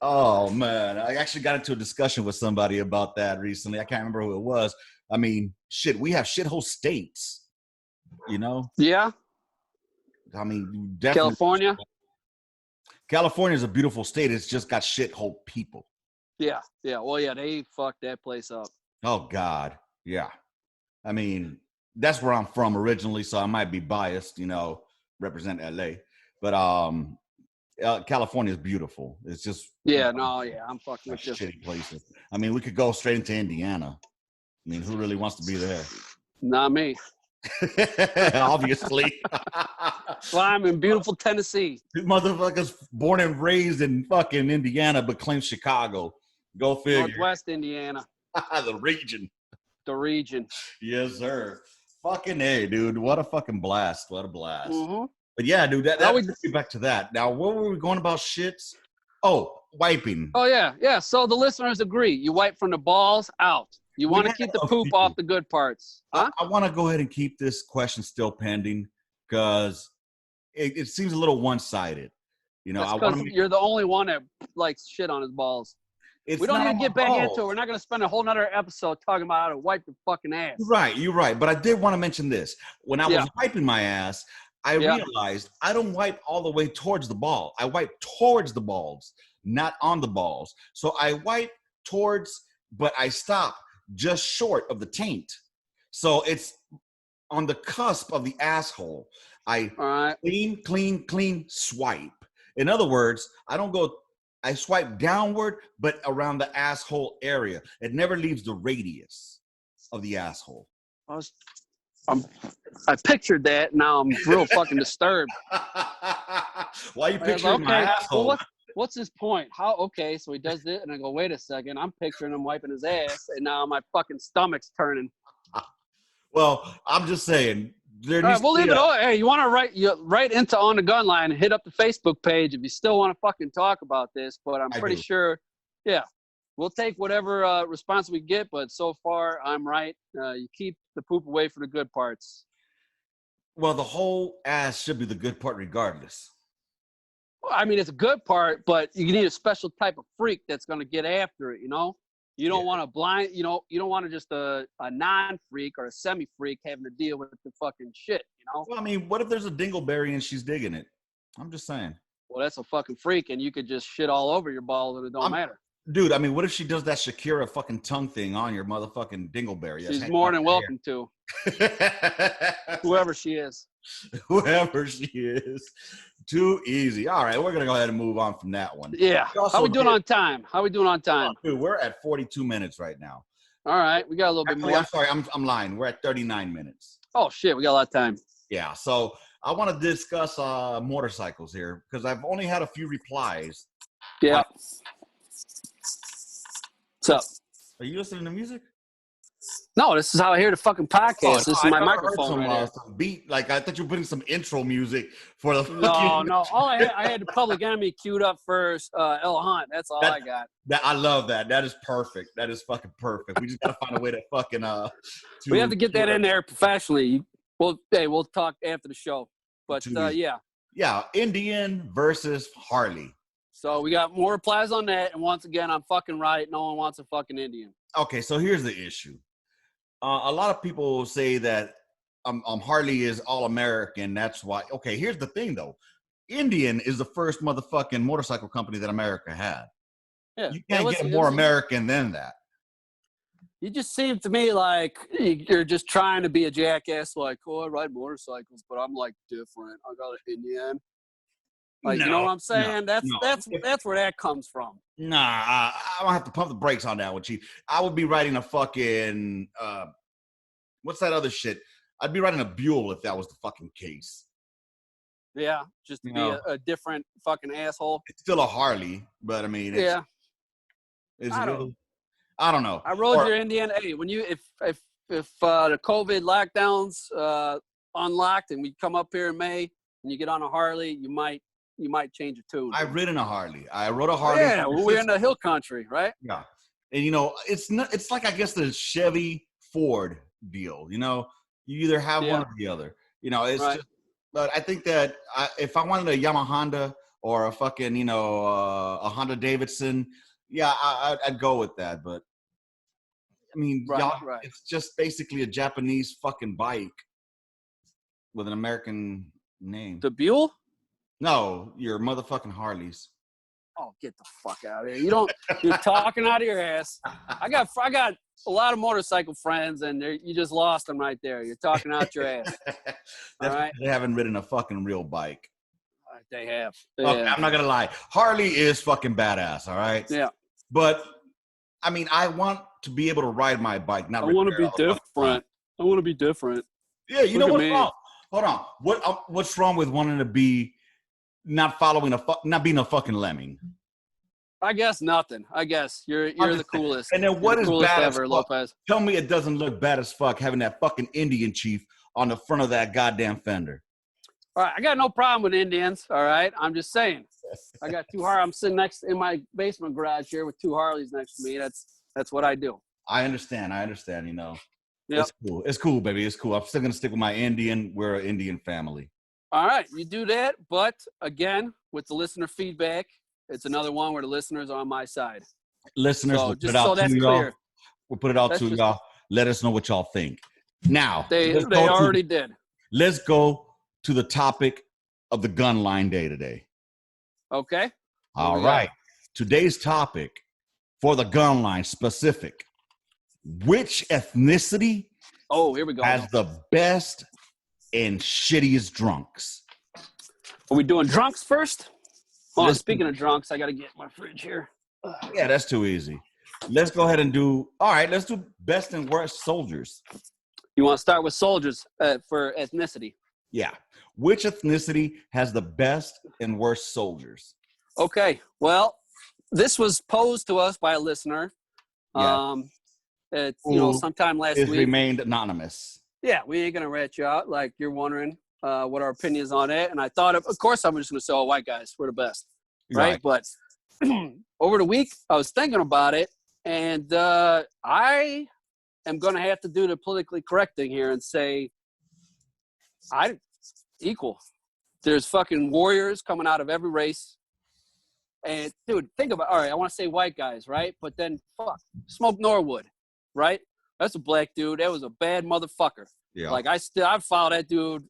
Oh, man. I actually got into a discussion with somebody about that recently. I can't remember who it was. I mean, shit, we have shithole states, you know? Yeah. I mean, definitely. California is a beautiful state. It's just got shithole people. Yeah. Yeah. Well, yeah, they fucked that place up. Oh, God. Yeah. I mean, that's where I'm from originally, so I might be biased, you know, represent LA. But California is beautiful. It's just I'm fucking with you. Shitty places. I mean, we could go straight into Indiana. I mean, who really wants to be there? Not me. Obviously. Well, I'm in beautiful Tennessee. This motherfucker's born and raised in fucking Indiana, but claims Chicago. Go figure. Northwest Indiana. The region. The region. Yes, sir. Fucking A, dude. What a fucking blast. What a blast. Mm-hmm. But yeah, dude, that brings me back to that. Now, where were we going about shits? Oh, wiping. Oh, yeah. Yeah. So the listeners agree. You wipe from the balls out. You want to keep the poop off the good parts. Huh? I want to go ahead and keep this question still pending because it seems a little one-sided. You know, you're the only one that likes shit on his balls. We don't even get back into it. We're not going to spend a whole nother episode talking about how to wipe your fucking ass. Right, you're right. But I did want to mention this. When I was wiping my ass, I realized I don't wipe all the way towards the ball. I wipe towards the balls, not on the balls. So I wipe towards, but I stop just short of the taint. So it's on the cusp of the asshole. I clean, swipe. In other words, I swipe downward, but around the asshole area. It never leaves the radius of the asshole. I pictured that. Now I'm real fucking disturbed. Why are you picturing my asshole? Well, what's his point? So he does it, and I go, wait a second. I'm picturing him wiping his ass, and now my fucking stomach's turning. Well, I'm just saying. All right, we'll leave it all. Hey, you want to write into On the Gunline and hit up the Facebook page if you still want to fucking talk about this. But I'm pretty sure, we'll take whatever response we get. But so far, I'm right. You keep the poop away from the good parts. Well, the whole ass should be the good part regardless. Well, I mean, it's a good part, but you need a special type of freak that's going to get after it, you know? You don't want to you don't want to just a non-freak or a semi-freak having to deal with the fucking shit, you know? Well, I mean, what if there's a dingleberry and she's digging it? I'm just saying. Well, that's a fucking freak, and you could just shit all over your balls and it don't matter. Dude, I mean, what if she does that Shakira fucking tongue thing on your motherfucking dingleberry? She's more than welcome to. Whoever she is. Whoever she is. Too easy. All right, we're going to go ahead and move on from that one. Yeah. How we doing on time? Dude, we're at 42 minutes right now. All right, we got a little bit more. I'm sorry, I'm lying. We're at 39 minutes. Oh, shit, we got a lot of time. Yeah, so I want to discuss motorcycles here because I've only had a few replies. Yeah. What's up? Are you listening to music? No, this is how I hear the fucking podcast. This is my microphone. Some beat, like I thought you were putting some intro music for the. No. All I had the Public Enemy queued up first. L Hunt. That's all I got. I love that. That is perfect. That is fucking perfect. We just gotta find a way to fucking we have to get that in there professionally. We'll talk after the show. But yeah. Yeah, Indian versus Harley. So we got more replies on that. And once again, I'm fucking right. No one wants a fucking Indian. Okay, so here's the issue. A lot of people say that Harley is all American. That's why. Okay, here's the thing though. Indian is the first motherfucking motorcycle company that America had. Yeah, you can't get more American than that. You just seem to me like you're just trying to be a jackass. Like, oh, I ride motorcycles, but I'm like different. I got an Indian. Like, you know what I'm saying? That's where that comes from. Nah, I don't have to pump the brakes on that one, Chief. I would be riding a fucking what's that other shit? I'd be riding a Buell if that was the fucking case. Yeah, just to be a different fucking asshole. It's still a Harley, but I mean, yeah. I don't know. I rode your Indian. Hey, when you if the COVID lockdowns unlocked and we come up here in May and you get on a Harley, you might change your tune. I've ridden a Harley. I rode a Harley. Yeah, we're in the hill country, right? Yeah, and you know, it's like I guess the Chevy Ford deal. You know, you either have one or the other. You know, it's just. But I think that if I wanted a Yamaha Honda or a fucking a Honda Davidson, yeah, I'd go with that. But I mean, it's just basically a Japanese fucking bike with an American name. The Buell? No, your motherfucking Harleys. Oh, get the fuck out of here! You're talking out of your ass. I got a lot of motorcycle friends, and you just lost them right there. You're talking out your ass. All right? They haven't ridden a fucking real bike. They have. I'm not gonna lie. Harley is fucking badass. All right. Yeah. But I mean, I want to be able to ride my bike. Not. I want to be different. I want to be different. Yeah, you know what's wrong? Hold on. What's wrong with wanting to be not being a fucking lemming? I guess nothing. I guess you're the coolest. And then what is bad ever, as fuck? Lopez? Tell me it doesn't look bad as fuck having that fucking Indian chief on the front of that goddamn fender. All right, I got no problem with Indians. All right, I'm just saying. I got two Harleys. I'm sitting in my basement garage here with two Harleys next to me. That's what I do. I understand. You know. Yep. It's cool. It's cool, baby. It's cool. I'm still gonna stick with my Indian. We're an Indian family. All right, you do that, but again, with the listener feedback, it's another one where the listeners are on my side. Listeners, so, just so that's clear. We'll put it out to y'all. Let us know what y'all think. Now, they already did. Let's go to the topic of the Gunline Day today. Okay. All right. Today's topic for the Gunline specific. Which ethnicity here we go. has the best and shittiest drunks? Are we doing drunks first? Hold on, speaking of drunks, I got to get my fridge here. Yeah, that's too easy. Let's go ahead and let's do best and worst soldiers. You want to start with soldiers for ethnicity? Yeah. Which ethnicity has the best and worst soldiers? Okay. Well, this was posed to us by a listener. Yeah. Sometime last week. It remained anonymous. Yeah, we ain't going to rat you out like you're wondering what our opinions on it. And I thought, of course, I'm just going to say, white guys, we're the best. Right? But over the week, I was thinking about it. And I am going to have to do the politically correct thing here and say, equal. There's fucking warriors coming out of every race. And, dude, think about all right, I want to say white guys, right? But then, Smoke Norwood, right? That's a black dude. That was a bad motherfucker. Yeah. Like, I follow that dude,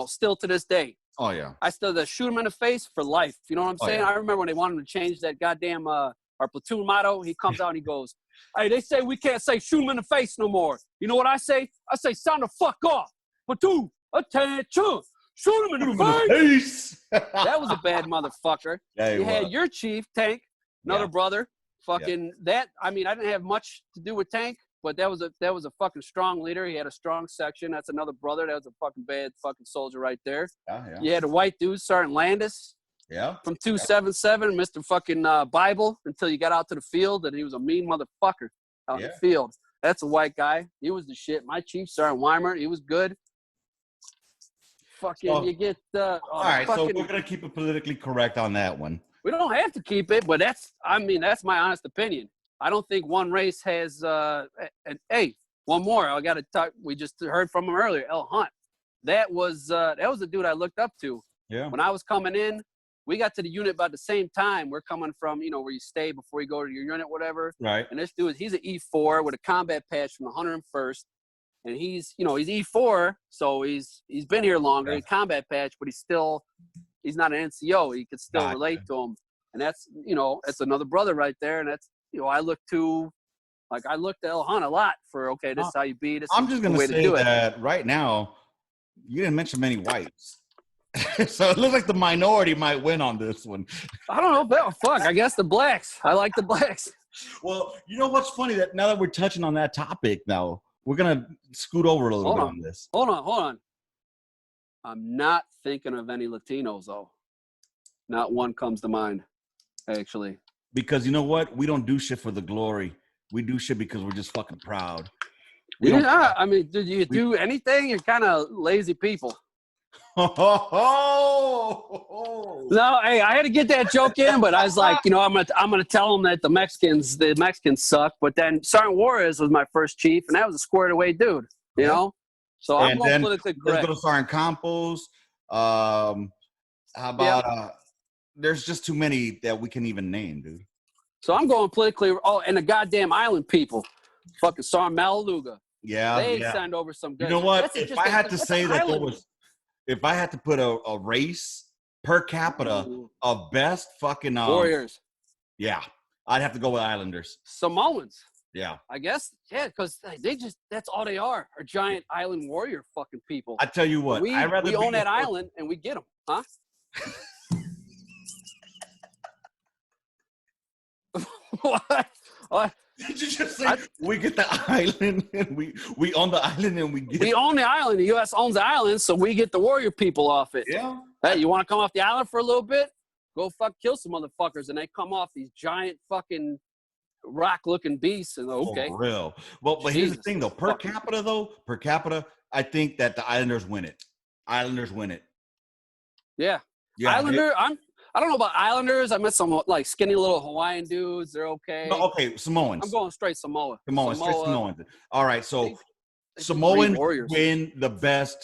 still to this day. Oh, yeah. I still shoot him in the face for life. You know what I'm saying? Yeah. I remember when they wanted to change that goddamn our platoon motto. He comes out and he goes, hey, they say we can't say shoot him in the face no more. You know what I say? I say sound the fuck off. Platoon, attention. Shoot him in the face. That was a bad motherfucker. Yeah, you had your chief, Tank, another brother. Fucking that. I mean, I didn't have much to do with Tank, but that was a fucking strong leader. He had a strong section. That's another brother. That was a fucking bad fucking soldier right there. Yeah. You had a white dude, Sergeant Landis. Yeah. From 277, Mr. fucking Bible, until you got out to the field, and he was a mean motherfucker out in the field. That's a white guy. He was the shit. My chief, Sergeant Weimer, he was good. Fucking, you get all right, so we're gonna keep it politically correct on that one. We don't have to keep it, but that's my honest opinion. I don't think one race has. Hey, one more. I got to talk. We just heard from him earlier. El Hunt. That was the dude I looked up to. Yeah. When I was coming in, we got to the unit about the same time. We're coming from, where you stay before you go to your unit, whatever. Right. And this dude, he's an E4 with a combat patch from the 101st. And he's E4, so he's been here longer. He's combat patch, but he's not an NCO. He could still relate to him. And that's, that's another brother right there. And that's, I look to El Hunt a lot for, okay, this is how you beat it. I'm just going to say that right now, you didn't mention many whites. So it looks like the minority might win on this one. I don't know. Fuck, I guess the blacks. I like the blacks. Well, you know what's funny? That now that we're touching on that topic now, we're going to scoot over a little bit on this. Hold on. I'm not thinking of any Latinos, though. Not one comes to mind, actually. Because you know what? We don't do shit for the glory. We do shit because we're just fucking proud. I mean, did you do anything? You're kind of lazy people. No, hey, I had to get that joke in, but I was like, I'm gonna tell them that the Mexicans suck. But then Sergeant Juarez was my first chief, and that was a squared away dude, So I'm going politically correct. Let's go to Sergeant Campos. How about there's just too many that we can even name, dude. So I'm going politically. Oh, and the goddamn island people, fucking Sergeant Malaluga. Yeah, they send over some good. You know what? If I had to say that there was. If I had to put a race per capita of best fucking warriors, I'd have to go with Islanders. Samoans. Yeah. I guess, because that's all they are giant island warrior fucking people. I tell you what, we own that island and we get them, huh? What? Did you just say we get the island and we own the island and we own the island. The U.S. owns the island, so we get the warrior people off it. Yeah. Hey, you want to come off the island for a little bit? Go kill some motherfuckers, and they come off these giant fucking rock-looking beasts. And okay, for real. Well, but here's the thing though. Per capita, I think that the Islanders win it. Yeah. I don't know about Islanders. I met some like skinny little Hawaiian dudes. They're okay. No, okay, Samoans. I'm going straight Samoa. Straight Samoans. All right, so Samoans win the best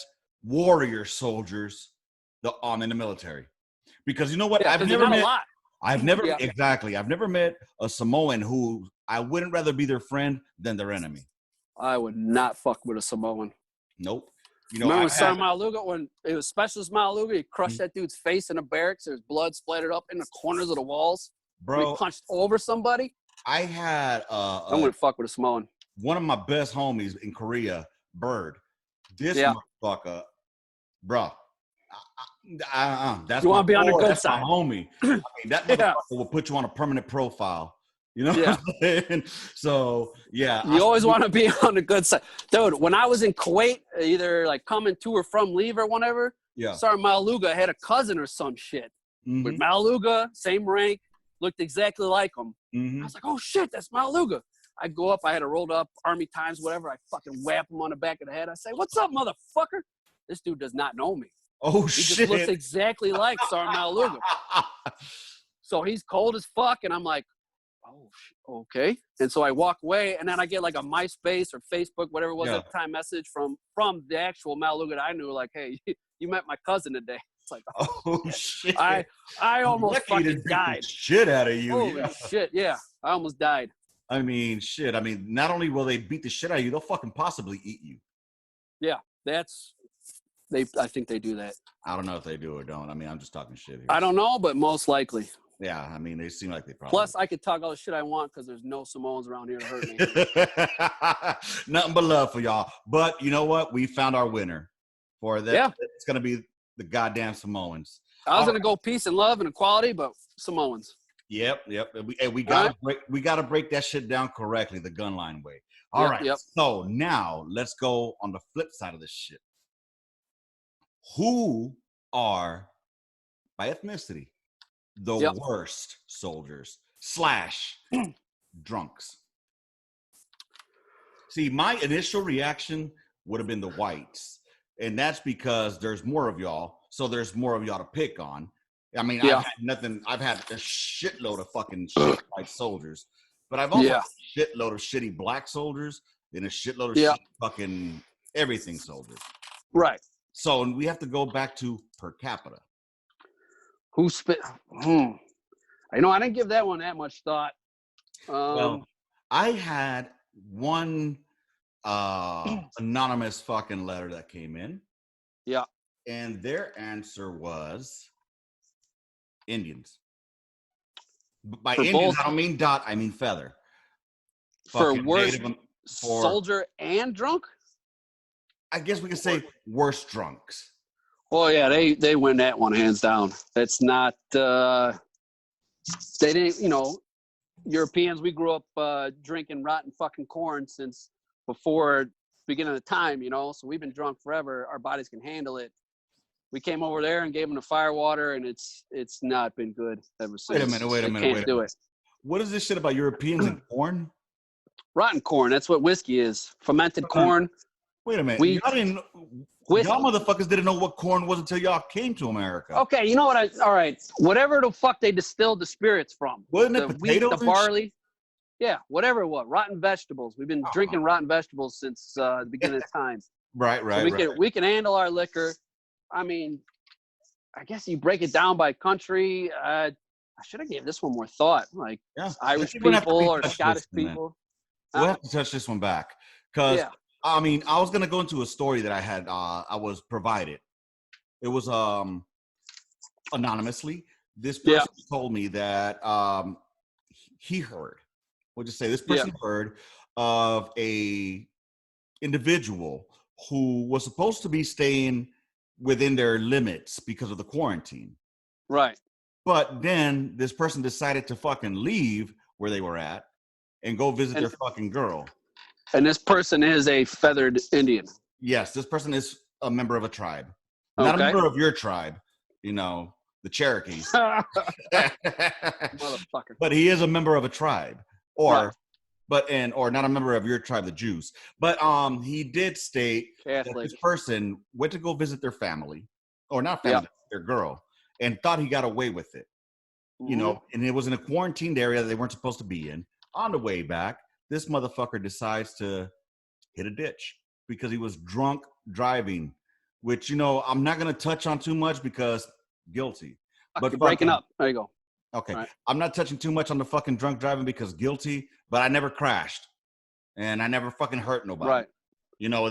warrior soldiers in the military. Because you know what? I've never met a Samoan who I wouldn't rather be their friend than their enemy. I would not fuck with a Samoan. Nope. Remember Sergeant Malaluga, when it was Specialist Malaluga, he crushed that dude's face in the barracks. There's blood splattered up in the corners of the walls. Bro, he punched over somebody. I had I wouldn't fuck with a Samoan. One of my best homies in Korea, Bird. This motherfucker, bro. That's you want to be on the good side. My homie. I mean, that motherfucker will put you on a permanent profile. You know what I'm saying? So, yeah. You always want to be on the good side. Dude, when I was in Kuwait, either like coming to or from leave or whatever, Sergeant Malaluga had a cousin or some shit. Mm-hmm. With Malaluga, same rank, looked exactly like him. Mm-hmm. I was like, oh, shit, that's Malaluga. I go up, I had a rolled up Army Times, whatever. I fucking whap him on the back of the head. I say, what's up, motherfucker? This dude does not know me. Oh, shit. He just looks exactly like Sergeant Malaluga. So he's cold as fuck, and I'm like, oh, okay. And so I walk away, and then I get like a MySpace or Facebook, whatever it was at the time, message from the actual Malaluga that I knew, like, hey, you met my cousin today. It's like, oh shit. I almost fucking died. Shit out of you. Holy shit, yeah. I almost died. I mean, shit. I mean, not only will they beat the shit out of you, they'll fucking possibly eat you. Yeah, I think they do that. I don't know if they do or don't. I mean, I'm just talking shit here. I don't know, but most likely. Yeah, I mean, they seem like they probably. Plus, I could talk all the shit I want because there's no Samoans around here to hurt me. Nothing but love for y'all. But you know what? We found our winner for that. Yeah. It's going to be the goddamn Samoans. I was going to go peace and love and equality, but Samoans. Yep. We got to break that shit down correctly, the gunline way. All right. Yep. So now let's go on the flip side of this shit. Who are, by ethnicity, the worst soldiers / drunks? See, my initial reaction would have been the whites. And that's because there's more of y'all. So there's more of y'all to pick on. I mean, I've had a shitload of fucking shit white soldiers. But I've also had a shitload of shitty black soldiers and a shitload of shit fucking everything soldiers. Right. So we have to go back to per capita. Who spit? I know I didn't give that one that much thought. Well, I had one anonymous fucking letter that came in. Yeah. And their answer was Indians. By For Indians, both, I don't mean dot, I mean feather. For Fucking worst Native, soldier and drunk? I guess we could say worst drunks. Well, yeah, they win that one hands down. It's not, they didn't, Europeans, we grew up drinking rotten fucking corn since before beginning of time, so we've been drunk forever. Our bodies can handle it. We came over there and gave them the fire water, and it's not been good ever since. Wait a minute. Can't do it. What is this shit about Europeans and corn? Rotten corn. That's what whiskey is. Fermented corn. Wait a minute. Wheat, y'all motherfuckers didn't know what corn was until y'all came to America. Okay, you know what? All right. Whatever the fuck they distilled the spirits from. Wasn't it the potatoes wheat, the barley. Yeah, whatever it was. Rotten vegetables. We've been drinking rotten vegetables since the beginning of time. Right. So we can handle our liquor. I mean, I guess you break it down by country. I should have gave this one more thought. Like Irish people or Scottish people. We'll have to touch this one back. Because, I mean, I was going to go into a story that I had, I was provided. It was anonymously. This person told me that he heard, we'll just say this person heard of a individual who was supposed to be staying within their limits because of the quarantine. Right. But then this person decided to fucking leave where they were at and go visit their fucking girl. And this person is a feathered Indian. Yes, this person is a member of a tribe. Not a member of your tribe, the Cherokees. Motherfucker. But he is a member of a tribe. Or not a member of your tribe, the Jews. But he did state that this person went to go visit their family, or not family, their girl, and thought he got away with it. And it was in a quarantined area that they weren't supposed to be in. On the way back, this motherfucker decides to hit a ditch because he was drunk driving, which, I'm not going to touch on too much because guilty. But you're breaking up. There you go. Okay. Right. I'm not touching too much on the fucking drunk driving because guilty, but I never crashed and I never fucking hurt nobody. Right.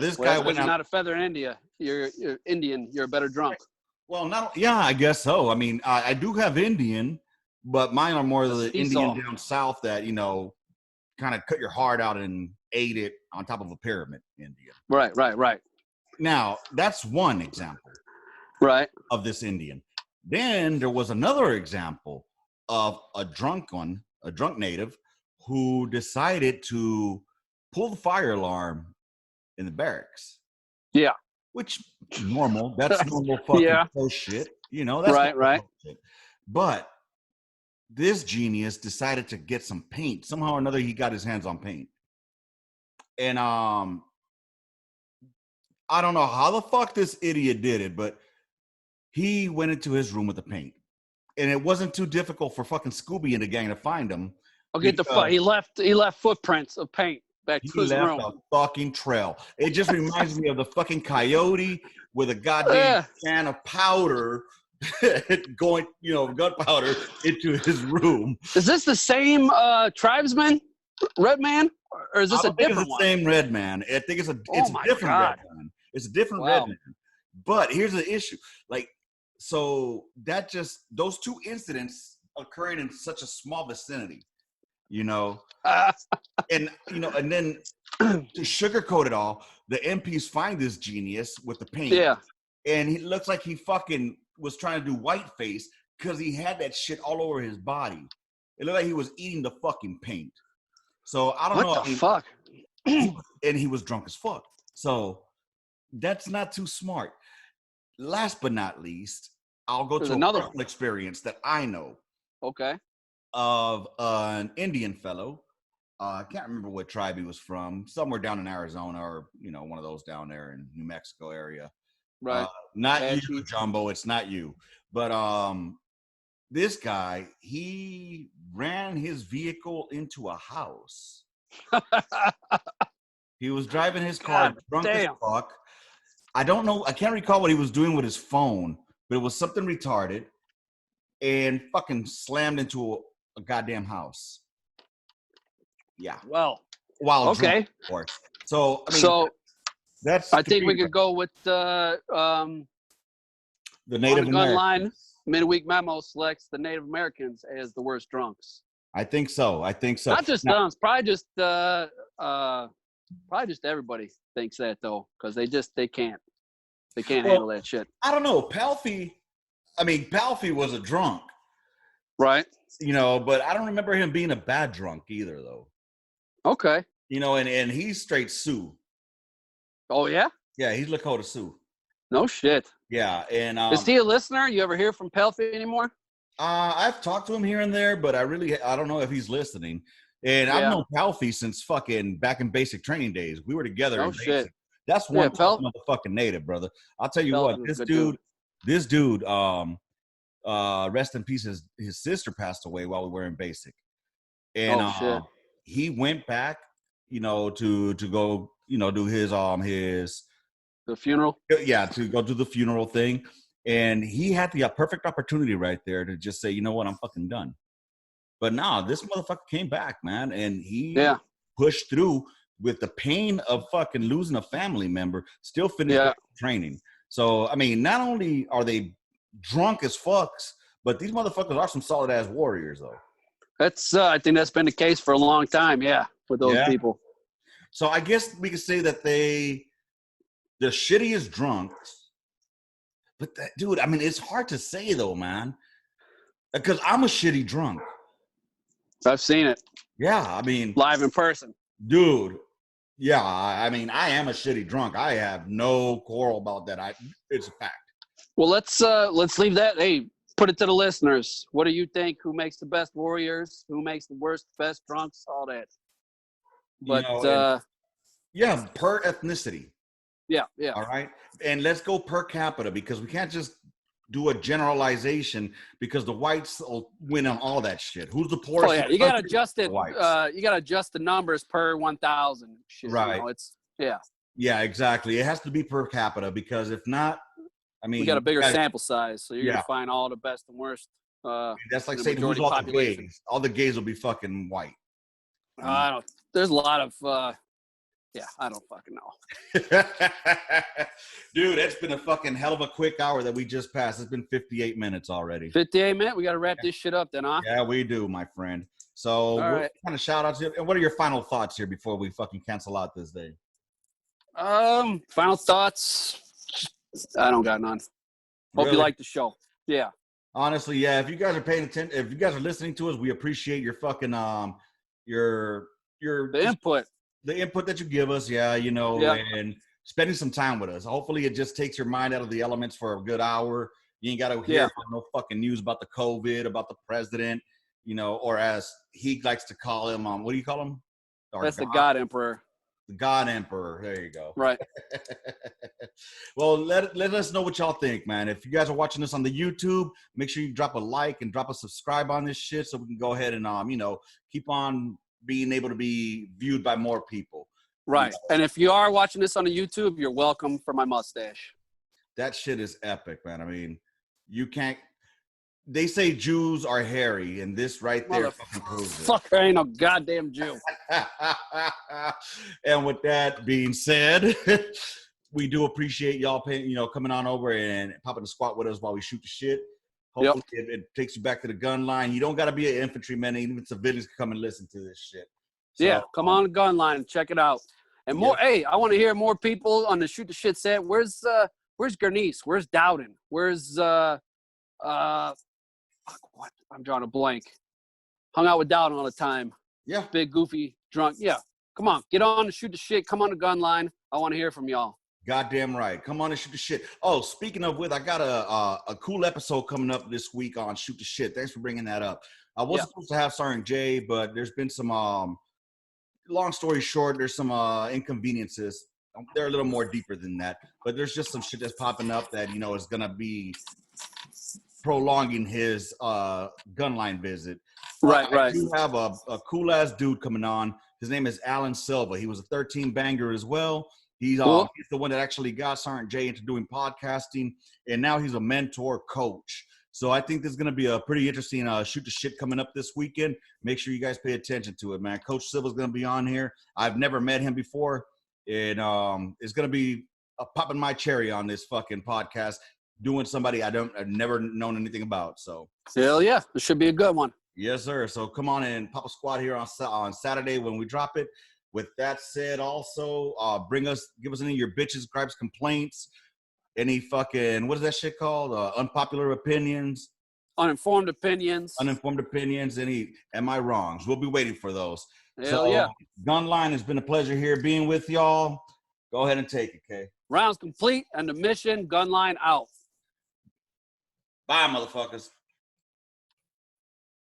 This guy went out. You're not a feather in India. You're Indian. You're a better drunk. Well, I guess so. I mean, I do have Indian, but mine are more of the Indian down south that, kind of cut your heart out and ate it on top of a pyramid Indian. Right. Now, that's one example. Right. Of this Indian. Then there was another example of a drunk native who decided to pull the fire alarm in the barracks. Yeah. Which normal. That's normal fucking bullshit. That's right. Bullshit. But this genius decided to get some paint. Somehow or another, he got his hands on paint. And I don't know how the fuck this idiot did it, but he went into his room with the paint. And it wasn't too difficult for fucking Scooby and the gang to find him. He left footprints of paint back to his room. A fucking trail. It just reminds me of the fucking coyote with a goddamn can of powder going, gunpowder into his room. Is this the same tribesman, red man, or is this a different one? It's the same red man. I think it's a different red man. It's a different red man. But here's the issue. So those two incidents occurring in such a small vicinity, and then to sugarcoat it all, the MPs find this genius with the paint. Yeah. And he looks like he fucking was trying to do whiteface because he had that shit all over his body. It looked like he was eating the fucking paint. So I don't know. What the fuck? And he was drunk as fuck. So that's not too smart. Last but not least, I'll go to another personal experience that I know. Okay. Of an Indian fellow. I can't remember what tribe he was from. Somewhere down in Arizona or, one of those down there in New Mexico area. Right. Not you, Jumbo. It's not you. But this guy, he ran his vehicle into a house. He was driving his car drunk as fuck. I don't know. I can't recall what he was doing with his phone, but it was something retarded. and fucking slammed into a goddamn house. Yeah. Well, While okay. drunk, of course. So, I mean, that's. I think we could go with the Native Gunline. Americans. Midweek Memo selects the Native Americans as the worst drunks. I think so. Not just drunks, probably just everybody thinks that though, because they can't handle that shit. I don't know. Palfy was a drunk, right? But I don't remember him being a bad drunk either, though. Okay. And he's straight Sioux. Oh yeah. Yeah, he's Lakota Sioux. No shit. Yeah, and is he a listener? You ever hear from Palfy anymore? I've talked to him here and there, but I don't know if he's listening. And I've known Palfy since fucking back in basic training days. We were together. Oh in shit. Basic. That's one motherfucking Native, brother. I'll tell you what, this dude, rest in peace. His sister passed away while we were in basic, and he went back, to go, do his the funeral. Yeah, to go do the funeral thing, and he had the perfect opportunity right there to just say, you know what, I'm fucking done. But nah, this motherfucker came back, man, and he pushed through with the pain of fucking losing a family member, still finished training. So, I mean, not only are they drunk as fucks, but these motherfuckers are some solid ass warriors, though. That's I think that's been the case for a long time, for those people. So I guess we could say that the shittiest drunks. But dude, I mean, it's hard to say though, man, because I'm a shitty drunk. I've seen it. Yeah, I mean, live in person, dude. Yeah, I mean, I am a shitty drunk. I have no quarrel about that. It's a fact. Well, let's leave that. Hey, put it to the listeners. What do you think? Who makes the best warriors? Who makes the best drunks? All that. But per ethnicity. Yeah. All right, and let's go per capita because we can't just do a generalization because the whites will win on all that shit. Who's the poorest? Oh yeah, you gotta adjust it. You gotta adjust the numbers per 1,000. Right. Yeah, exactly. It has to be per capita because if not, I mean, we got a bigger sample size, so you're gonna find all the best and worst. That's like saying who's all the gays. All the gays will be fucking white. There's a lot of. I don't fucking know. Dude, it's been a fucking hell of a quick hour that we just passed. It's been 58 minutes already. 58 minutes? We got to wrap this shit up then, huh? Yeah, we do, my friend. So what kind of shout outs here? And what are your final thoughts here before we fucking cancel out this day? Final thoughts? I don't got none. Hope you like the show. Yeah. Honestly, yeah. If you guys are paying attention, if you guys are listening to us, we appreciate your fucking the input. The input that you give us, and spending some time with us. Hopefully it just takes your mind out of the elements for a good hour. You ain't got to hear no fucking news about the COVID, about the president, or as he likes to call him, what do you call him? That's the God Emperor. The God Emperor. There you go. Right. Well, let us know what y'all think, man. If you guys are watching this on the YouTube, make sure you drop a like and drop a subscribe on this shit so we can go ahead and, keep on being able to be viewed by more people. Right. And if you are watching this on the YouTube, you're welcome for my mustache. That shit is epic, man. I mean, you can't. They say Jews are hairy, and this right there fucking proves it. Fucker ain't no goddamn Jew. And with that being said, we do appreciate y'all coming on over and popping the squat with us while we shoot the shit. Hopefully it takes you back to the gun line. You don't got to be an infantryman. Even civilians can come and listen to this shit. So, come on Gunline and check it out. And more. Hey, I want to hear more people on the shoot the shit set. Where's Gurnice? Where's Dowden? Where's what? I'm drawing a blank. Hung out with Dowden all the time. Yeah. Big goofy drunk. Yeah. Come on, get on the shoot the shit. Come on the Gunline. I want to hear from y'all. Goddamn right. Come on and shoot the shit. Oh, speaking of which, I got a cool episode coming up this week on Shoot the Shit. Thanks for bringing that up. I was supposed to have Sergeant Jay, but there's been some, long story short, there's some inconveniences. They're a little more deeper than that, but there's just some shit that's popping up that, is going to be prolonging his Gunline visit. Right. I do have a cool-ass dude coming on. His name is Alan Silva. He was a 13 banger as well. He's the one that actually got Sergeant Jay into doing podcasting, and now he's a mentor coach. So I think this is going to be a pretty interesting shoot the shit coming up this weekend. Make sure you guys pay attention to it, man. Coach Silva's going to be on here. I've never met him before. And it's going to be popping my cherry on this fucking podcast, doing somebody I've never known anything about. So hell yeah, this should be a good one. Yes, sir. So come on in, Papa Squad here on Saturday when we drop it. With that said, also give us any of your bitches, gripes, complaints, any fucking, what is that shit called? Unpopular opinions. Uninformed opinions. Any am I wrongs? We'll be waiting for those. Hell yeah. Gunline, has been a pleasure here being with y'all. Go ahead and take it, Kay. Rounds complete and the mission, Gunline out. Bye, motherfuckers.